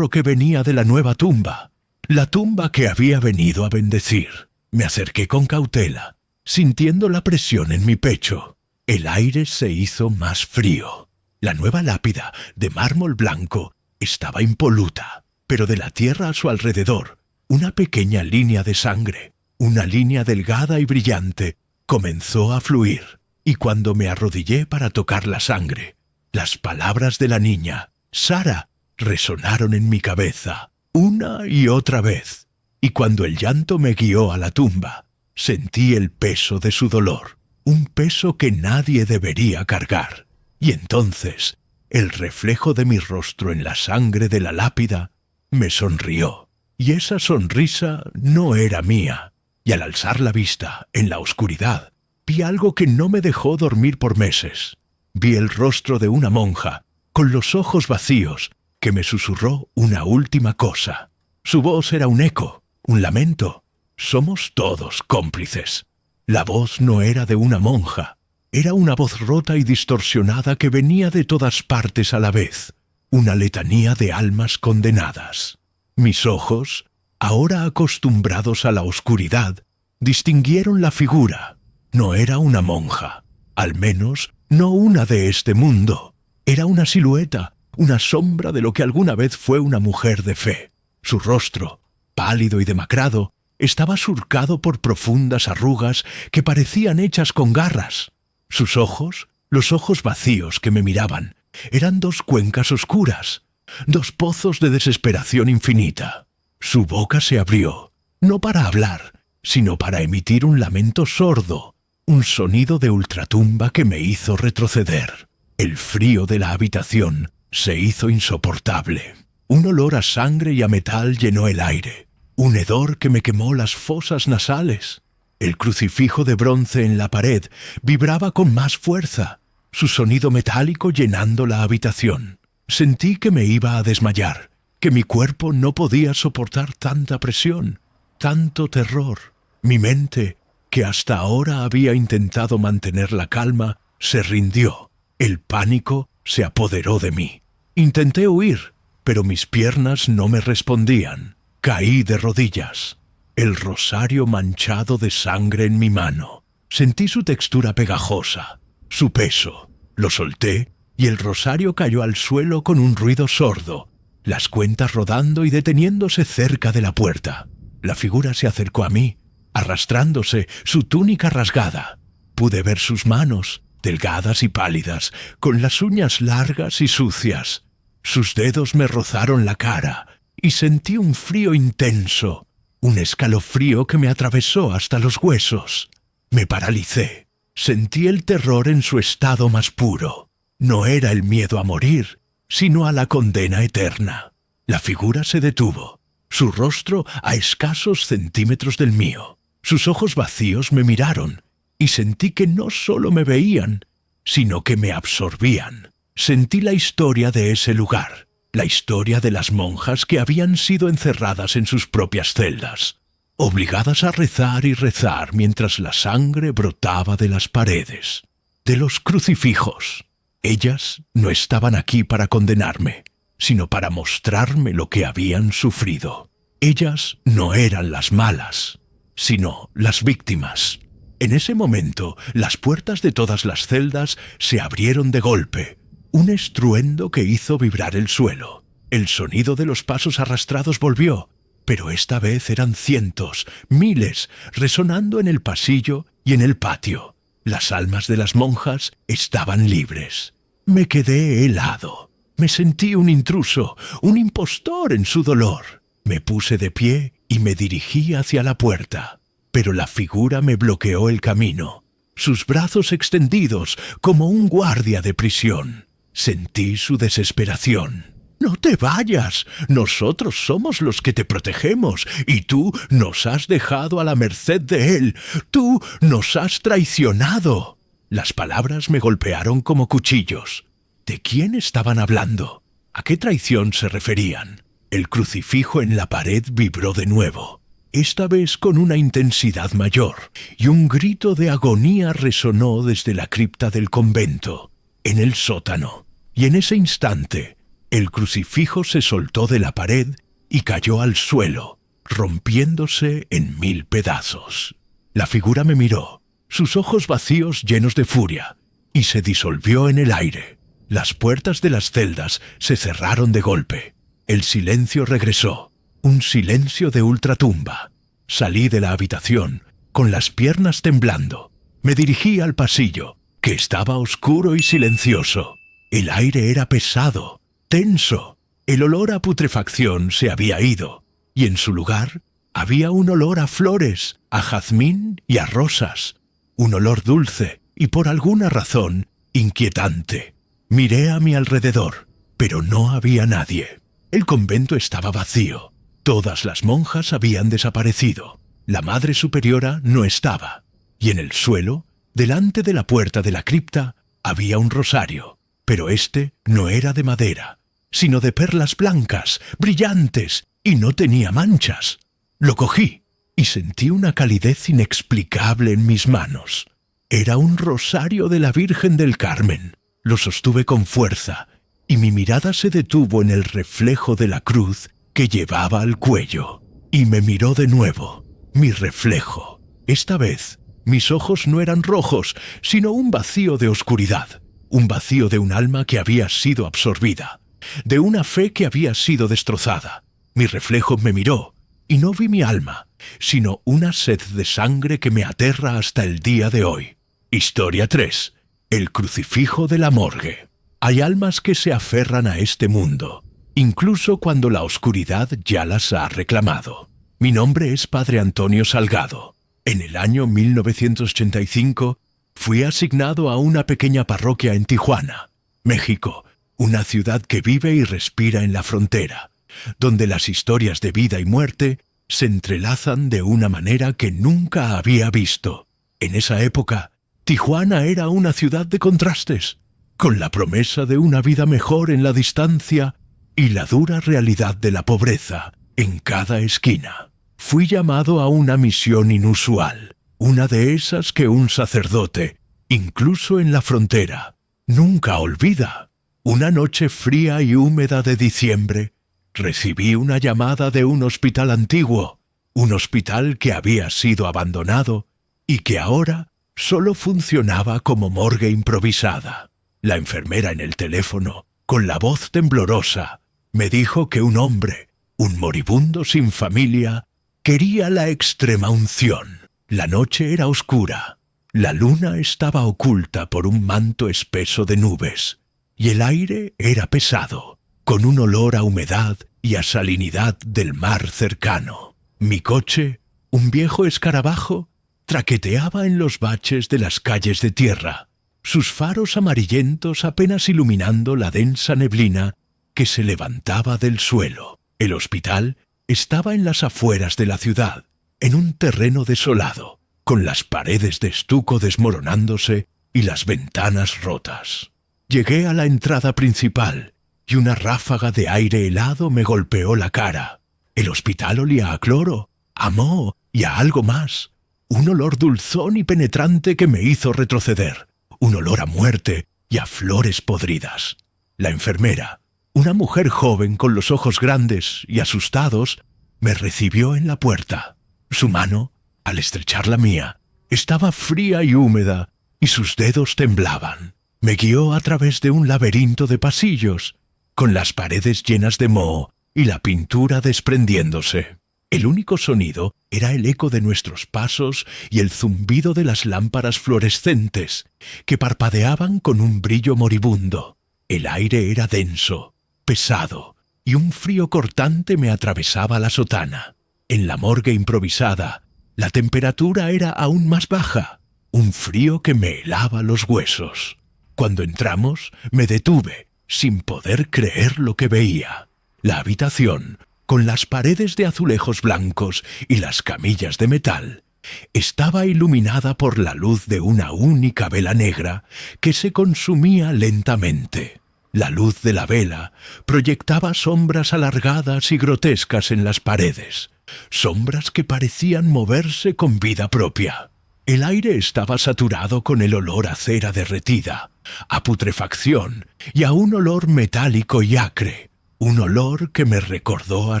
que venía de la nueva tumba. La tumba que había venido a bendecir. Me acerqué con cautela, sintiendo la presión en mi pecho. El aire se hizo más frío. La nueva lápida, de mármol blanco, estaba impoluta, pero de la tierra a su alrededor, una pequeña línea de sangre, una línea delgada y brillante, comenzó a fluir. Y cuando me arrodillé para tocar la sangre, las palabras de la niña, Sara, resonaron en mi cabeza, una y otra vez. Y cuando el llanto me guió a la tumba, sentí el peso de su dolor, un peso que nadie debería cargar. Y entonces, el reflejo de mi rostro en la sangre de la lápida me sonrió. Y esa sonrisa no era mía. Y al alzar la vista, en la oscuridad, vi algo que no me dejó dormir por meses. Vi el rostro de una monja, con los ojos vacíos, que me susurró una última cosa. Su voz era un eco, un lamento. Somos todos cómplices. La voz no era de una monja. Era una voz rota y distorsionada que venía de todas partes a la vez. Una letanía de almas condenadas. Mis ojos, ahora acostumbrados a la oscuridad, distinguieron la figura. No era una monja, al menos no una de este mundo. Era una silueta, una sombra de lo que alguna vez fue una mujer de fe. Su rostro, pálido y demacrado, estaba surcado por profundas arrugas que parecían hechas con garras. Sus ojos, los ojos vacíos que me miraban, eran dos cuencas oscuras, dos pozos de desesperación infinita. Su boca se abrió, no para hablar, sino para emitir un lamento sordo, un sonido de ultratumba que me hizo retroceder. El frío de la habitación se hizo insoportable. Un olor a sangre y a metal llenó el aire, un hedor que me quemó las fosas nasales. El crucifijo de bronce en la pared vibraba con más fuerza, su sonido metálico llenando la habitación. Sentí que me iba a desmayar, que mi cuerpo no podía soportar tanta presión, tanto terror. Mi mente, que hasta ahora había intentado mantener la calma, se rindió. El pánico se apoderó de mí. Intenté huir, pero mis piernas no me respondían. Caí de rodillas. El rosario manchado de sangre en mi mano. Sentí su textura pegajosa, su peso. Lo solté y el rosario cayó al suelo con un ruido sordo. las cuentas rodando y deteniéndose cerca de la puerta. La figura se acercó a mí, arrastrándose, su túnica rasgada. Pude ver sus manos, delgadas y pálidas, con las uñas largas y sucias. Sus dedos me rozaron la cara y sentí un frío intenso, un escalofrío que me atravesó hasta los huesos. Me paralicé. Sentí el terror en su estado más puro. No era el miedo a morir, sino a la condena eterna. La figura se detuvo, su rostro a escasos centímetros del mío. Sus ojos vacíos me miraron y sentí que no solo me veían, sino que me absorbían. Sentí la historia de ese lugar, la historia de las monjas que habían sido encerradas en sus propias celdas, obligadas a rezar y rezar mientras la sangre brotaba de las paredes, de los crucifijos. Ellas no estaban aquí para condenarme, sino para mostrarme lo que habían sufrido. Ellas no eran las malas, sino las víctimas. En ese momento, las puertas de todas las celdas se abrieron de golpe, un estruendo que hizo vibrar el suelo. El sonido de los pasos arrastrados volvió, pero esta vez eran cientos, miles, resonando en el pasillo y en el patio. Las almas de las monjas estaban libres. Me quedé helado. Me sentí un intruso, un impostor en su dolor. Me puse de pie y me dirigí hacia la puerta, pero la figura me bloqueó el camino, sus brazos extendidos como un guardia de prisión. Sentí su desesperación. «No te vayas, nosotros somos los que te protegemos, y tú nos has dejado a la merced de él, tú nos has traicionado». Las palabras me golpearon como cuchillos. ¿De quién estaban hablando? ¿A qué traición se referían? El crucifijo en la pared vibró de nuevo, esta vez con una intensidad mayor, y un grito de agonía resonó desde la cripta del convento, en el sótano. Y en ese instante, el crucifijo se soltó de la pared y cayó al suelo, rompiéndose en 1000 pedazos. La figura me miró, sus ojos vacíos llenos de furia, y se disolvió en el aire. Las puertas de las celdas se cerraron de golpe. El silencio regresó, un silencio de ultratumba. Salí de la habitación, con las piernas temblando. Me dirigí al pasillo, que estaba oscuro y silencioso. El aire era pesado, tenso. El olor a putrefacción se había ido, y en su lugar había un olor a flores, a jazmín y a rosas. Un olor dulce y, por alguna razón, inquietante. Miré a mi alrededor, pero no había nadie. El convento estaba vacío. Todas las monjas habían desaparecido. La Madre Superiora no estaba. Y en el suelo, delante de la puerta de la cripta, había un rosario. Pero este no era de madera, sino de perlas blancas, brillantes, y no tenía manchas. Lo cogí y sentí una calidez inexplicable en mis manos. Era un rosario de la Virgen del Carmen. Lo sostuve con fuerza, y mi mirada se detuvo en el reflejo de la cruz que llevaba al cuello. Y me miró de nuevo, mi reflejo. Esta vez, mis ojos no eran rojos, sino un vacío de oscuridad. Un vacío de un alma que había sido absorbida, de una fe que había sido destrozada. Mi reflejo me miró, y no vi mi alma, sino una sed de sangre que me aterra hasta el día de hoy. Historia 3. El crucifijo de la morgue. Hay almas que se aferran a este mundo, incluso cuando la oscuridad ya las ha reclamado. Mi nombre es Padre Antonio Salgado. En el año 1985, fui asignado a una pequeña parroquia en Tijuana, México, una ciudad que vive y respira en la frontera, donde las historias de vida y muerte se entrelazan de una manera que nunca había visto. En esa época, Tijuana era una ciudad de contrastes, con la promesa de una vida mejor en la distancia y la dura realidad de la pobreza en cada esquina. Fui llamado a una misión inusual, una de esas que un sacerdote, incluso en la frontera, nunca olvida. Una noche fría y húmeda de diciembre, recibí una llamada de un hospital antiguo, un hospital que había sido abandonado y que ahora solo funcionaba como morgue improvisada. La enfermera en el teléfono, con la voz temblorosa, Me dijo que un hombre, un moribundo sin familia, quería la extrema unción. La noche era oscura, la luna estaba oculta por un manto espeso de nubes, y el aire era pesado, con un olor a humedad y a salinidad del mar cercano. Mi coche, un viejo escarabajo, traqueteaba en los baches de las calles de tierra, sus faros amarillentos apenas iluminando la densa neblina que se levantaba del suelo. El hospital estaba en las afueras de la ciudad, en un terreno desolado, con las paredes de estuco desmoronándose y las ventanas rotas. Llegué a la entrada principal y una ráfaga de aire helado me golpeó la cara. El hospital olía a cloro, a moho y a algo más. Un olor dulzón y penetrante que me hizo retroceder. Un olor a muerte y a flores podridas. La enfermera, una mujer joven con los ojos grandes y asustados, me recibió en la puerta. Su mano, al estrechar la mía, estaba fría y húmeda y sus dedos temblaban. Me guió a través de un laberinto de pasillos, con las paredes llenas de moho y la pintura desprendiéndose. El único sonido era el eco de nuestros pasos y el zumbido de las lámparas fluorescentes, que parpadeaban con un brillo moribundo. El aire era denso, pesado, y un frío cortante me atravesaba la sotana. En la morgue improvisada, la temperatura era aún más baja, un frío que me helaba los huesos. Cuando entramos, me detuve, sin poder creer lo que veía. La habitación, con las paredes de azulejos blancos y las camillas de metal, estaba iluminada por la luz de una única vela negra que se consumía lentamente. La luz de la vela proyectaba sombras alargadas y grotescas en las paredes, sombras que parecían moverse con vida propia. El aire estaba saturado con el olor a cera derretida, a putrefacción y a un olor metálico y acre, un olor que me recordó a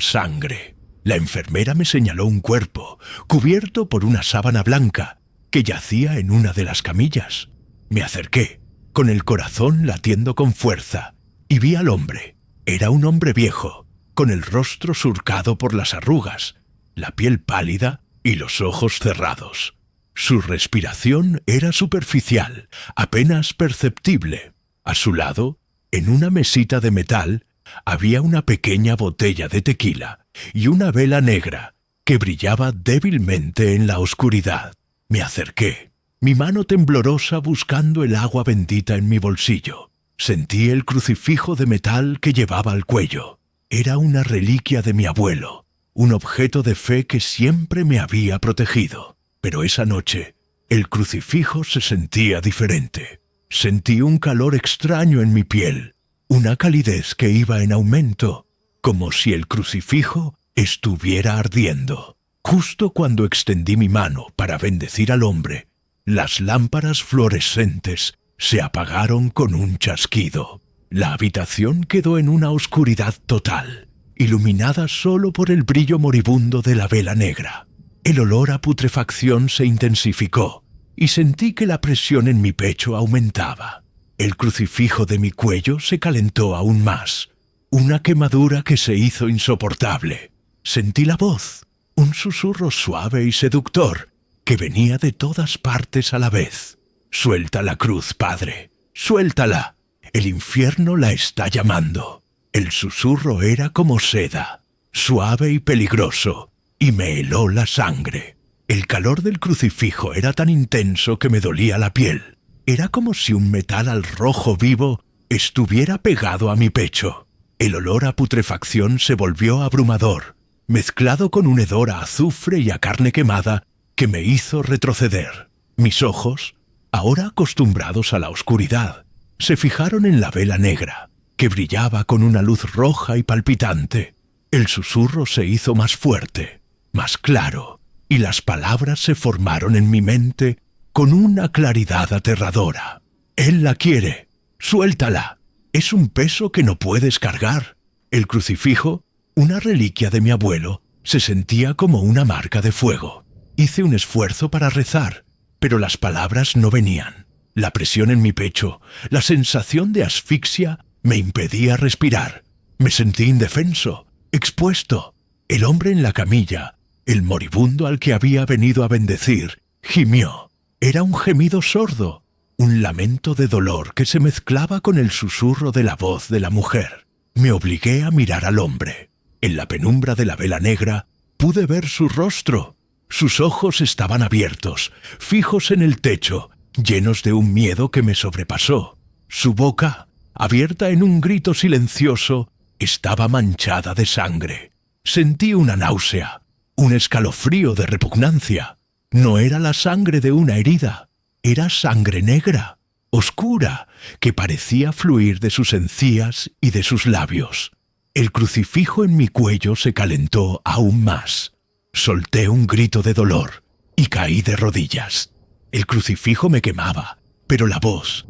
sangre. La enfermera me señaló un cuerpo, cubierto por una sábana blanca, que yacía en una de las camillas. Me acerqué, con el corazón latiendo con fuerza, y vi al hombre. Era un hombre viejo, con el rostro surcado por las arrugas, la piel pálida y los ojos cerrados. Su respiración era superficial, apenas perceptible. A su lado, en una mesita de metal, había una pequeña botella de tequila y una vela negra que brillaba débilmente en la oscuridad. Me acerqué, mi mano temblorosa buscando el agua bendita en mi bolsillo. Sentí el crucifijo de metal que llevaba al cuello. Era una reliquia de mi abuelo, un objeto de fe que siempre me había protegido. Pero esa noche, el crucifijo se sentía diferente. Sentí un calor extraño en mi piel, una calidez que iba en aumento, como si el crucifijo estuviera ardiendo. Justo cuando extendí mi mano para bendecir al hombre, las lámparas fluorescentes se apagaron con un chasquido. La habitación quedó en una oscuridad total, iluminada solo por el brillo moribundo de la vela negra. El olor a putrefacción se intensificó y sentí que la presión en mi pecho aumentaba. El crucifijo de mi cuello se calentó aún más, una quemadura que se hizo insoportable. Sentí la voz, un susurro suave y seductor que venía de todas partes a la vez. «Suelta la cruz, padre, suéltala. El infierno la está llamando». El susurro era como seda, suave y peligroso, y me heló la sangre. El calor del crucifijo era tan intenso que me dolía la piel. Era como si un metal al rojo vivo estuviera pegado a mi pecho. El olor a putrefacción se volvió abrumador, mezclado con un hedor a azufre y a carne quemada que me hizo retroceder. Mis ojos, ahora acostumbrados a la oscuridad, se fijaron en la vela negra, que brillaba con una luz roja y palpitante. El susurro se hizo más fuerte, más claro, y las palabras se formaron en mi mente con una claridad aterradora. «Él la quiere. Suéltala. Es un peso que no puedes cargar». El crucifijo, una reliquia de mi abuelo, se sentía como una marca de fuego. Hice un esfuerzo para rezar, pero las palabras no venían. La presión en mi pecho, la sensación de asfixia, me impedía respirar. Me sentí indefenso, expuesto. El hombre en la camilla, el moribundo al que había venido a bendecir, gimió. Era un gemido sordo, un lamento de dolor que se mezclaba con el susurro de la voz de la mujer. Me obligué a mirar al hombre. En la penumbra de la vela negra pude ver su rostro. Sus ojos estaban abiertos, fijos en el techo, llenos de un miedo que me sobrepasó. Su boca, abierta en un grito silencioso, estaba manchada de sangre. Sentí una náusea, un escalofrío de repugnancia. No era la sangre de una herida, era sangre negra, oscura, que parecía fluir de sus encías y de sus labios. El crucifijo en mi cuello se calentó aún más. Solté un grito de dolor y caí de rodillas. El crucifijo me quemaba, pero la voz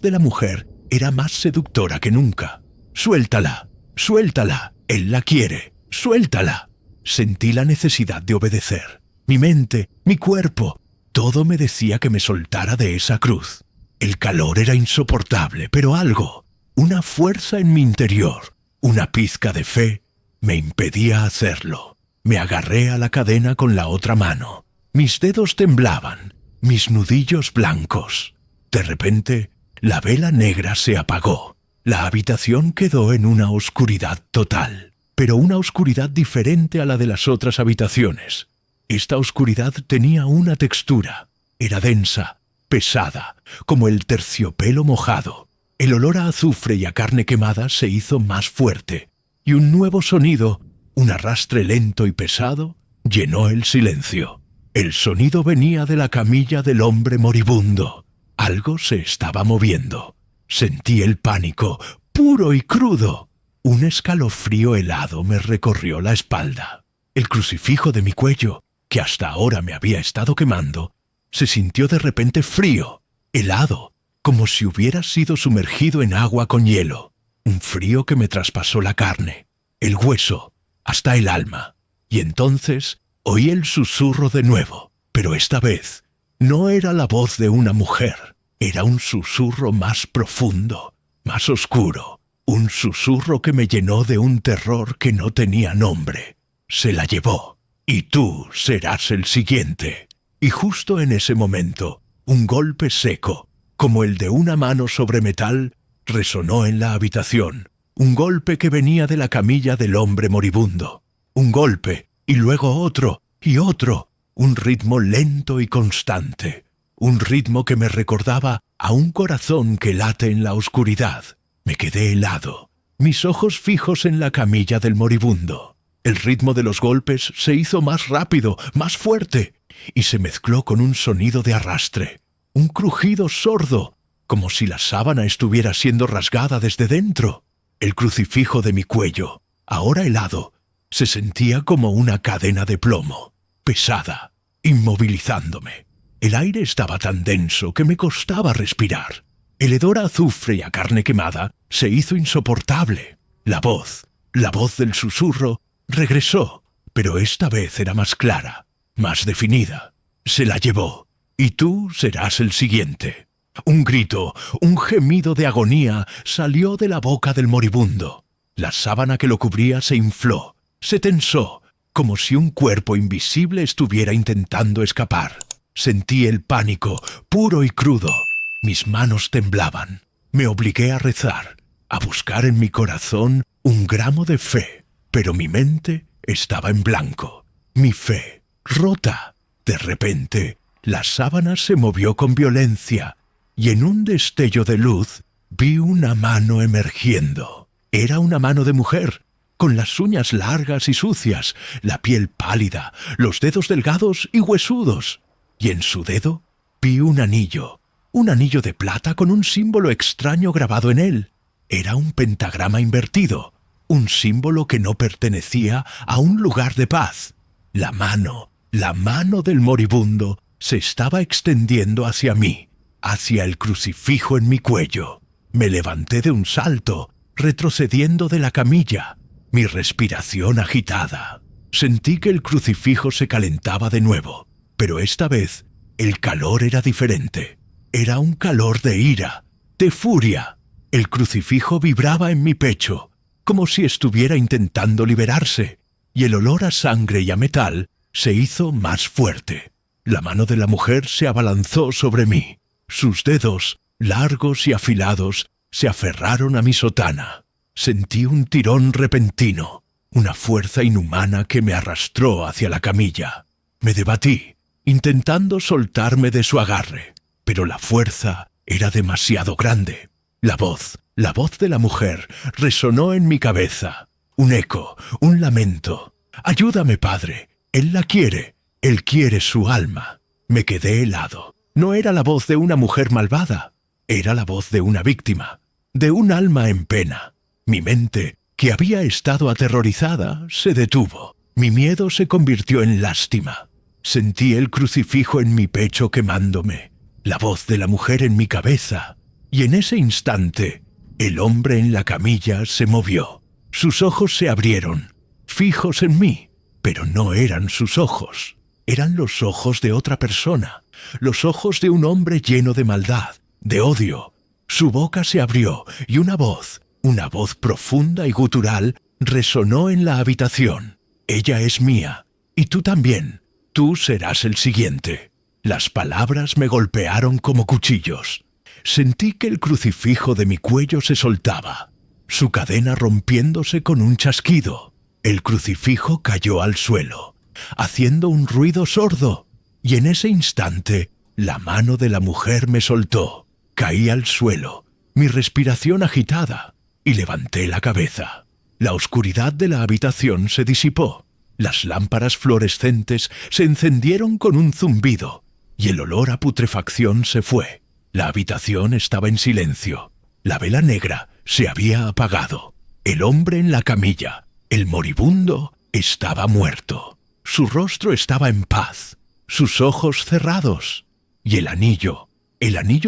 de la mujer era más seductora que nunca. «Suéltala, suéltala, él la quiere, suéltala». Sentí la necesidad de obedecer. Mi mente, mi cuerpo, todo me decía que me soltara de esa cruz. El calor era insoportable, pero algo, una fuerza en mi interior, una pizca de fe, me impedía hacerlo. Me agarré a la cadena con la otra mano. Mis dedos temblaban, mis nudillos blancos. De repente, la vela negra se apagó. La habitación quedó en una oscuridad total, pero una oscuridad diferente a la de las otras habitaciones. Esta oscuridad tenía una textura. Era densa, pesada, como el terciopelo mojado. El olor a azufre y a carne quemada se hizo más fuerte, y un nuevo sonido, un arrastre lento y pesado, llenó el silencio. El sonido venía de la camilla del hombre moribundo. Algo se estaba moviendo. Sentí el pánico, puro y crudo. Un escalofrío helado me recorrió la espalda. El crucifijo de mi cuello, que hasta ahora me había estado quemando, se sintió de repente frío, helado, como si hubiera sido sumergido en agua con hielo. Un frío que me traspasó la carne, el hueso, hasta el alma. Y entonces oí el susurro de nuevo, pero esta vez no era la voz de una mujer, era un susurro más profundo, más oscuro, un susurro que me llenó de un terror que no tenía nombre. Se la llevó, y tú serás el siguiente. Y justo en ese momento, un golpe seco, como el de una mano sobre metal, resonó en la habitación. Un golpe que venía de la camilla del hombre moribundo. Un golpe, y luego otro, y otro. Un ritmo lento y constante. Un ritmo que me recordaba a un corazón que late en la oscuridad. Me quedé helado, mis ojos fijos en la camilla del moribundo. El ritmo de los golpes se hizo más rápido, más fuerte, y se mezcló con un sonido de arrastre. Un crujido sordo, como si la sábana estuviera siendo rasgada desde dentro. El crucifijo de mi cuello, ahora helado, se sentía como una cadena de plomo, pesada, inmovilizándome. El aire estaba tan denso que me costaba respirar. El hedor a azufre y a carne quemada se hizo insoportable. La voz del susurro, regresó, pero esta vez era más clara, más definida. Se la llevó, y tú serás el siguiente. Un grito, un gemido de agonía salió de la boca del moribundo. La sábana que lo cubría se infló, se tensó, como si un cuerpo invisible estuviera intentando escapar. Sentí el pánico, puro y crudo. Mis manos temblaban. Me obligué a rezar, a buscar en mi corazón un gramo de fe, pero mi mente estaba en blanco. Mi fe, rota. De repente, la sábana se movió con violencia, y en un destello de luz vi una mano emergiendo. Era una mano de mujer, con las uñas largas y sucias, la piel pálida, los dedos delgados y huesudos. Y en su dedo vi un anillo de plata con un símbolo extraño grabado en él. Era un pentagrama invertido, un símbolo que no pertenecía a un lugar de paz. La mano del moribundo se estaba extendiendo hacia mí, hacia el crucifijo en mi cuello. Me levanté de un salto, retrocediendo de la camilla, mi respiración agitada. Sentí que el crucifijo se calentaba de nuevo, pero esta vez el calor era diferente. Era un calor de ira, de furia. El crucifijo vibraba en mi pecho, como si estuviera intentando liberarse, y el olor a sangre y a metal se hizo más fuerte. La mano de la mujer se abalanzó sobre mí. Sus dedos, largos y afilados, se aferraron a mi sotana. Sentí un tirón repentino, una fuerza inhumana que me arrastró hacia la camilla. Me debatí, intentando soltarme de su agarre, pero la fuerza era demasiado grande. La voz de la mujer resonó en mi cabeza. Un eco, un lamento. «Ayúdame, padre. Él la quiere. Él quiere su alma». Me quedé helado. No era la voz de una mujer malvada. Era la voz de una víctima, de un alma en pena. Mi mente, que había estado aterrorizada, se detuvo. Mi miedo se convirtió en lástima. Sentí el crucifijo en mi pecho quemándome, la voz de la mujer en mi cabeza, y en ese instante, el hombre en la camilla se movió. Sus ojos se abrieron, fijos en mí, pero no eran sus ojos. Eran los ojos de otra persona, los ojos de un hombre lleno de maldad, de odio. Su boca se abrió y una voz profunda y gutural, resonó en la habitación. «Ella es mía, y tú también. Tú serás el siguiente». Las palabras me golpearon como cuchillos. Sentí que el crucifijo de mi cuello se soltaba, su cadena rompiéndose con un chasquido. El crucifijo cayó al suelo, haciendo un ruido sordo, y en ese instante la mano de la mujer me soltó. Caí al suelo, mi respiración agitada, y levanté la cabeza. La oscuridad de la habitación se disipó. Las lámparas fluorescentes se encendieron con un zumbido, y el olor a putrefacción se fue. La habitación estaba en silencio. La vela negra se había apagado. El hombre en la camilla, el moribundo, estaba muerto. Su rostro estaba en paz, sus ojos cerrados, y el anillo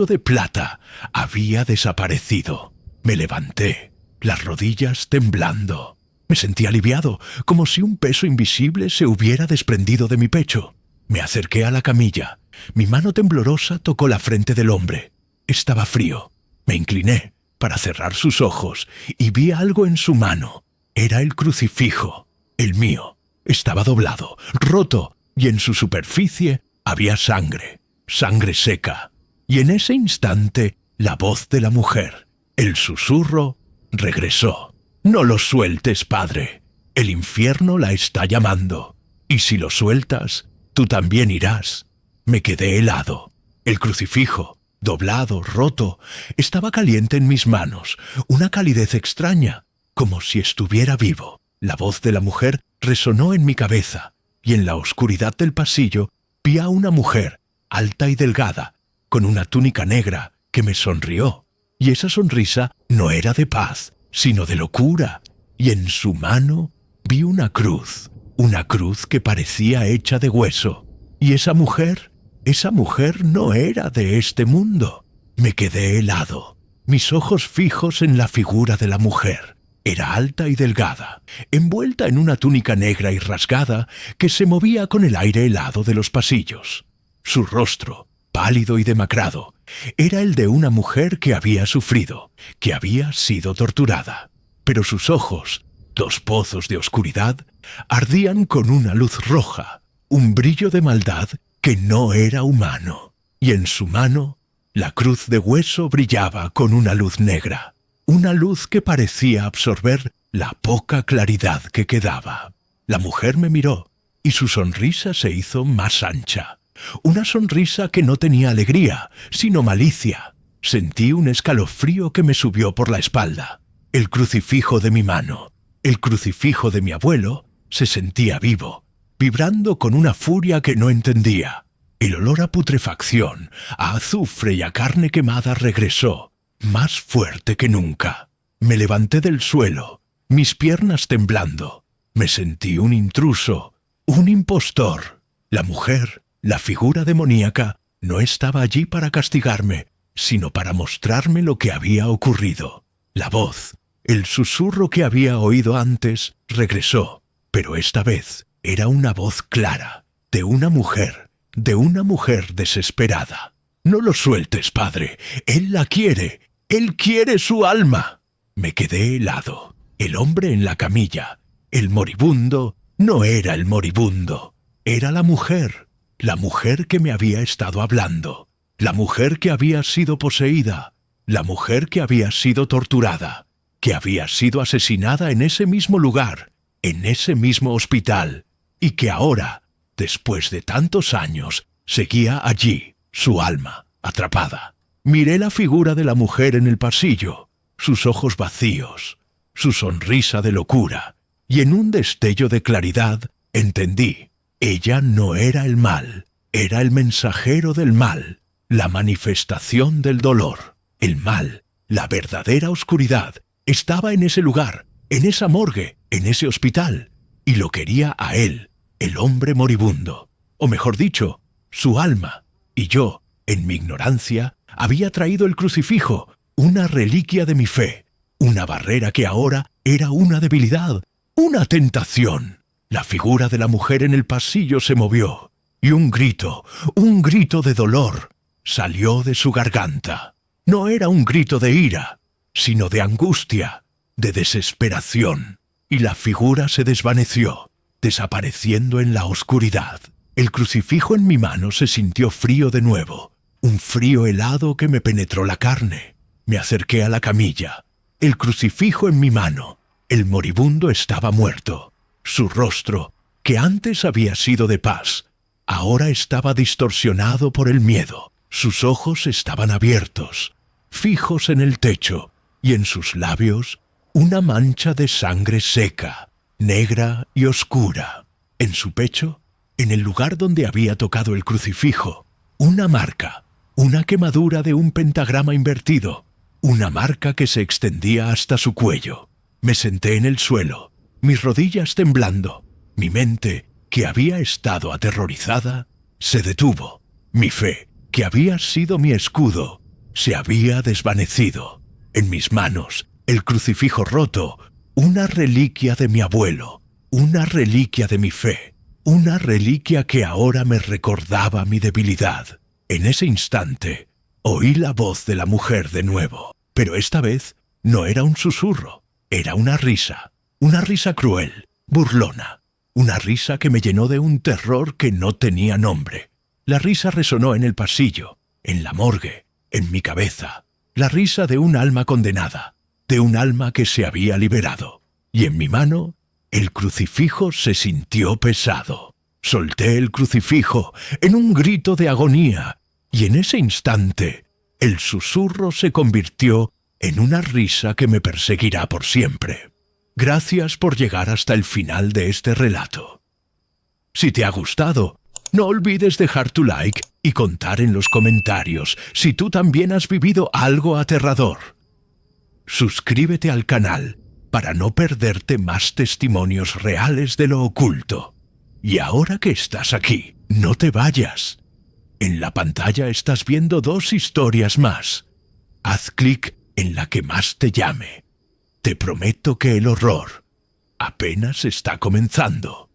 de plata, había desaparecido. Me levanté, las rodillas temblando. Me sentí aliviado, como si un peso invisible se hubiera desprendido de mi pecho. Me acerqué a la camilla. Mi mano temblorosa tocó la frente del hombre. Estaba frío. Me incliné para cerrar sus ojos y vi algo en su mano. Era el crucifijo, el mío. Estaba doblado, roto, y en su superficie había sangre, sangre seca. Y en ese instante, la voz de la mujer, el susurro, regresó. «No lo sueltes, padre. El infierno la está llamando. Y si lo sueltas, tú también irás». Me quedé helado. El crucifijo, doblado, roto, estaba caliente en mis manos, una calidez extraña, como si estuviera vivo. La voz de la mujer resonó en mi cabeza, y en la oscuridad del pasillo vi a una mujer, alta y delgada, con una túnica negra, que me sonrió. Y esa sonrisa no era de paz, sino de locura, y en su mano vi una cruz que parecía hecha de hueso. Y esa mujer no era de este mundo. Me quedé helado, mis ojos fijos en la figura de la mujer. Era alta y delgada, envuelta en una túnica negra y rasgada que se movía con el aire helado de los pasillos. Su rostro, pálido y demacrado, era el de una mujer que había sufrido, que había sido torturada. Pero sus ojos, dos pozos de oscuridad, ardían con una luz roja, un brillo de maldad que no era humano. Y en su mano, la cruz de hueso brillaba con una luz negra, una luz que parecía absorber la poca claridad que quedaba. La mujer me miró, y su sonrisa se hizo más ancha. Una sonrisa que no tenía alegría, sino malicia. Sentí un escalofrío que me subió por la espalda. El crucifijo de mi mano, el crucifijo de mi abuelo, se sentía vivo, vibrando con una furia que no entendía. El olor a putrefacción, a azufre y a carne quemada regresó, más fuerte que nunca. Me levanté del suelo, mis piernas temblando. Me sentí un intruso, un impostor. La mujer, la figura demoníaca, no estaba allí para castigarme, sino para mostrarme lo que había ocurrido. La voz, el susurro que había oído antes, regresó, pero esta vez era una voz clara, de una mujer desesperada. «No lo sueltes, padre. Él la quiere. Él quiere su alma». Me quedé helado. El hombre en la camilla, el moribundo, no era el moribundo, era la mujer que me había estado hablando, la mujer que había sido poseída, la mujer que había sido torturada, que había sido asesinada en ese mismo lugar, en ese mismo hospital, y que ahora, después de tantos años, seguía allí, su alma, atrapada. Miré la figura de la mujer en el pasillo, sus ojos vacíos, su sonrisa de locura, y en un destello de claridad entendí, ella no era el mal, era el mensajero del mal, la manifestación del dolor. El mal, la verdadera oscuridad, estaba en ese lugar, en esa morgue, en ese hospital, y lo quería a él, el hombre moribundo, o mejor dicho, su alma, y yo, en mi ignorancia, había traído el crucifijo, una reliquia de mi fe, una barrera que ahora era una debilidad, una tentación. La figura de la mujer en el pasillo se movió, y un grito de dolor, salió de su garganta. No era un grito de ira, sino de angustia, de desesperación, y la figura se desvaneció, desapareciendo en la oscuridad. El crucifijo en mi mano se sintió frío de nuevo, un frío helado que me penetró la carne. Me acerqué a la camilla, el crucifijo en mi mano. El moribundo estaba muerto. Su rostro, que antes había sido de paz, ahora estaba distorsionado por el miedo. Sus ojos estaban abiertos, fijos en el techo, y en sus labios una mancha de sangre seca, negra y oscura. En su pecho, en el lugar donde había tocado el crucifijo, una marca, una quemadura de un pentagrama invertido, una marca que se extendía hasta su cuello. Me senté en el suelo, mis rodillas temblando. Mi mente, que había estado aterrorizada, se detuvo. Mi fe, que había sido mi escudo, se había desvanecido. En mis manos, el crucifijo roto, una reliquia de mi abuelo, una reliquia de mi fe, una reliquia que ahora me recordaba mi debilidad. En ese instante, oí la voz de la mujer de nuevo, pero esta vez no era un susurro, era una risa cruel, burlona, una risa que me llenó de un terror que no tenía nombre. La risa resonó en el pasillo, en la morgue, en mi cabeza, la risa de un alma condenada, de un alma que se había liberado. Y en mi mano, el crucifijo se sintió pesado. Solté el crucifijo en un grito de agonía, y en ese instante, el susurro se convirtió en una risa que me perseguirá por siempre. Gracias por llegar hasta el final de este relato. Si te ha gustado, no olvides dejar tu like y contar en los comentarios si tú también has vivido algo aterrador. Suscríbete al canal para no perderte más testimonios reales de lo oculto. Y ahora que estás aquí, no te vayas. En la pantalla estás viendo 2 historias más. Haz clic en la que más te llame. Te prometo que el horror apenas está comenzando.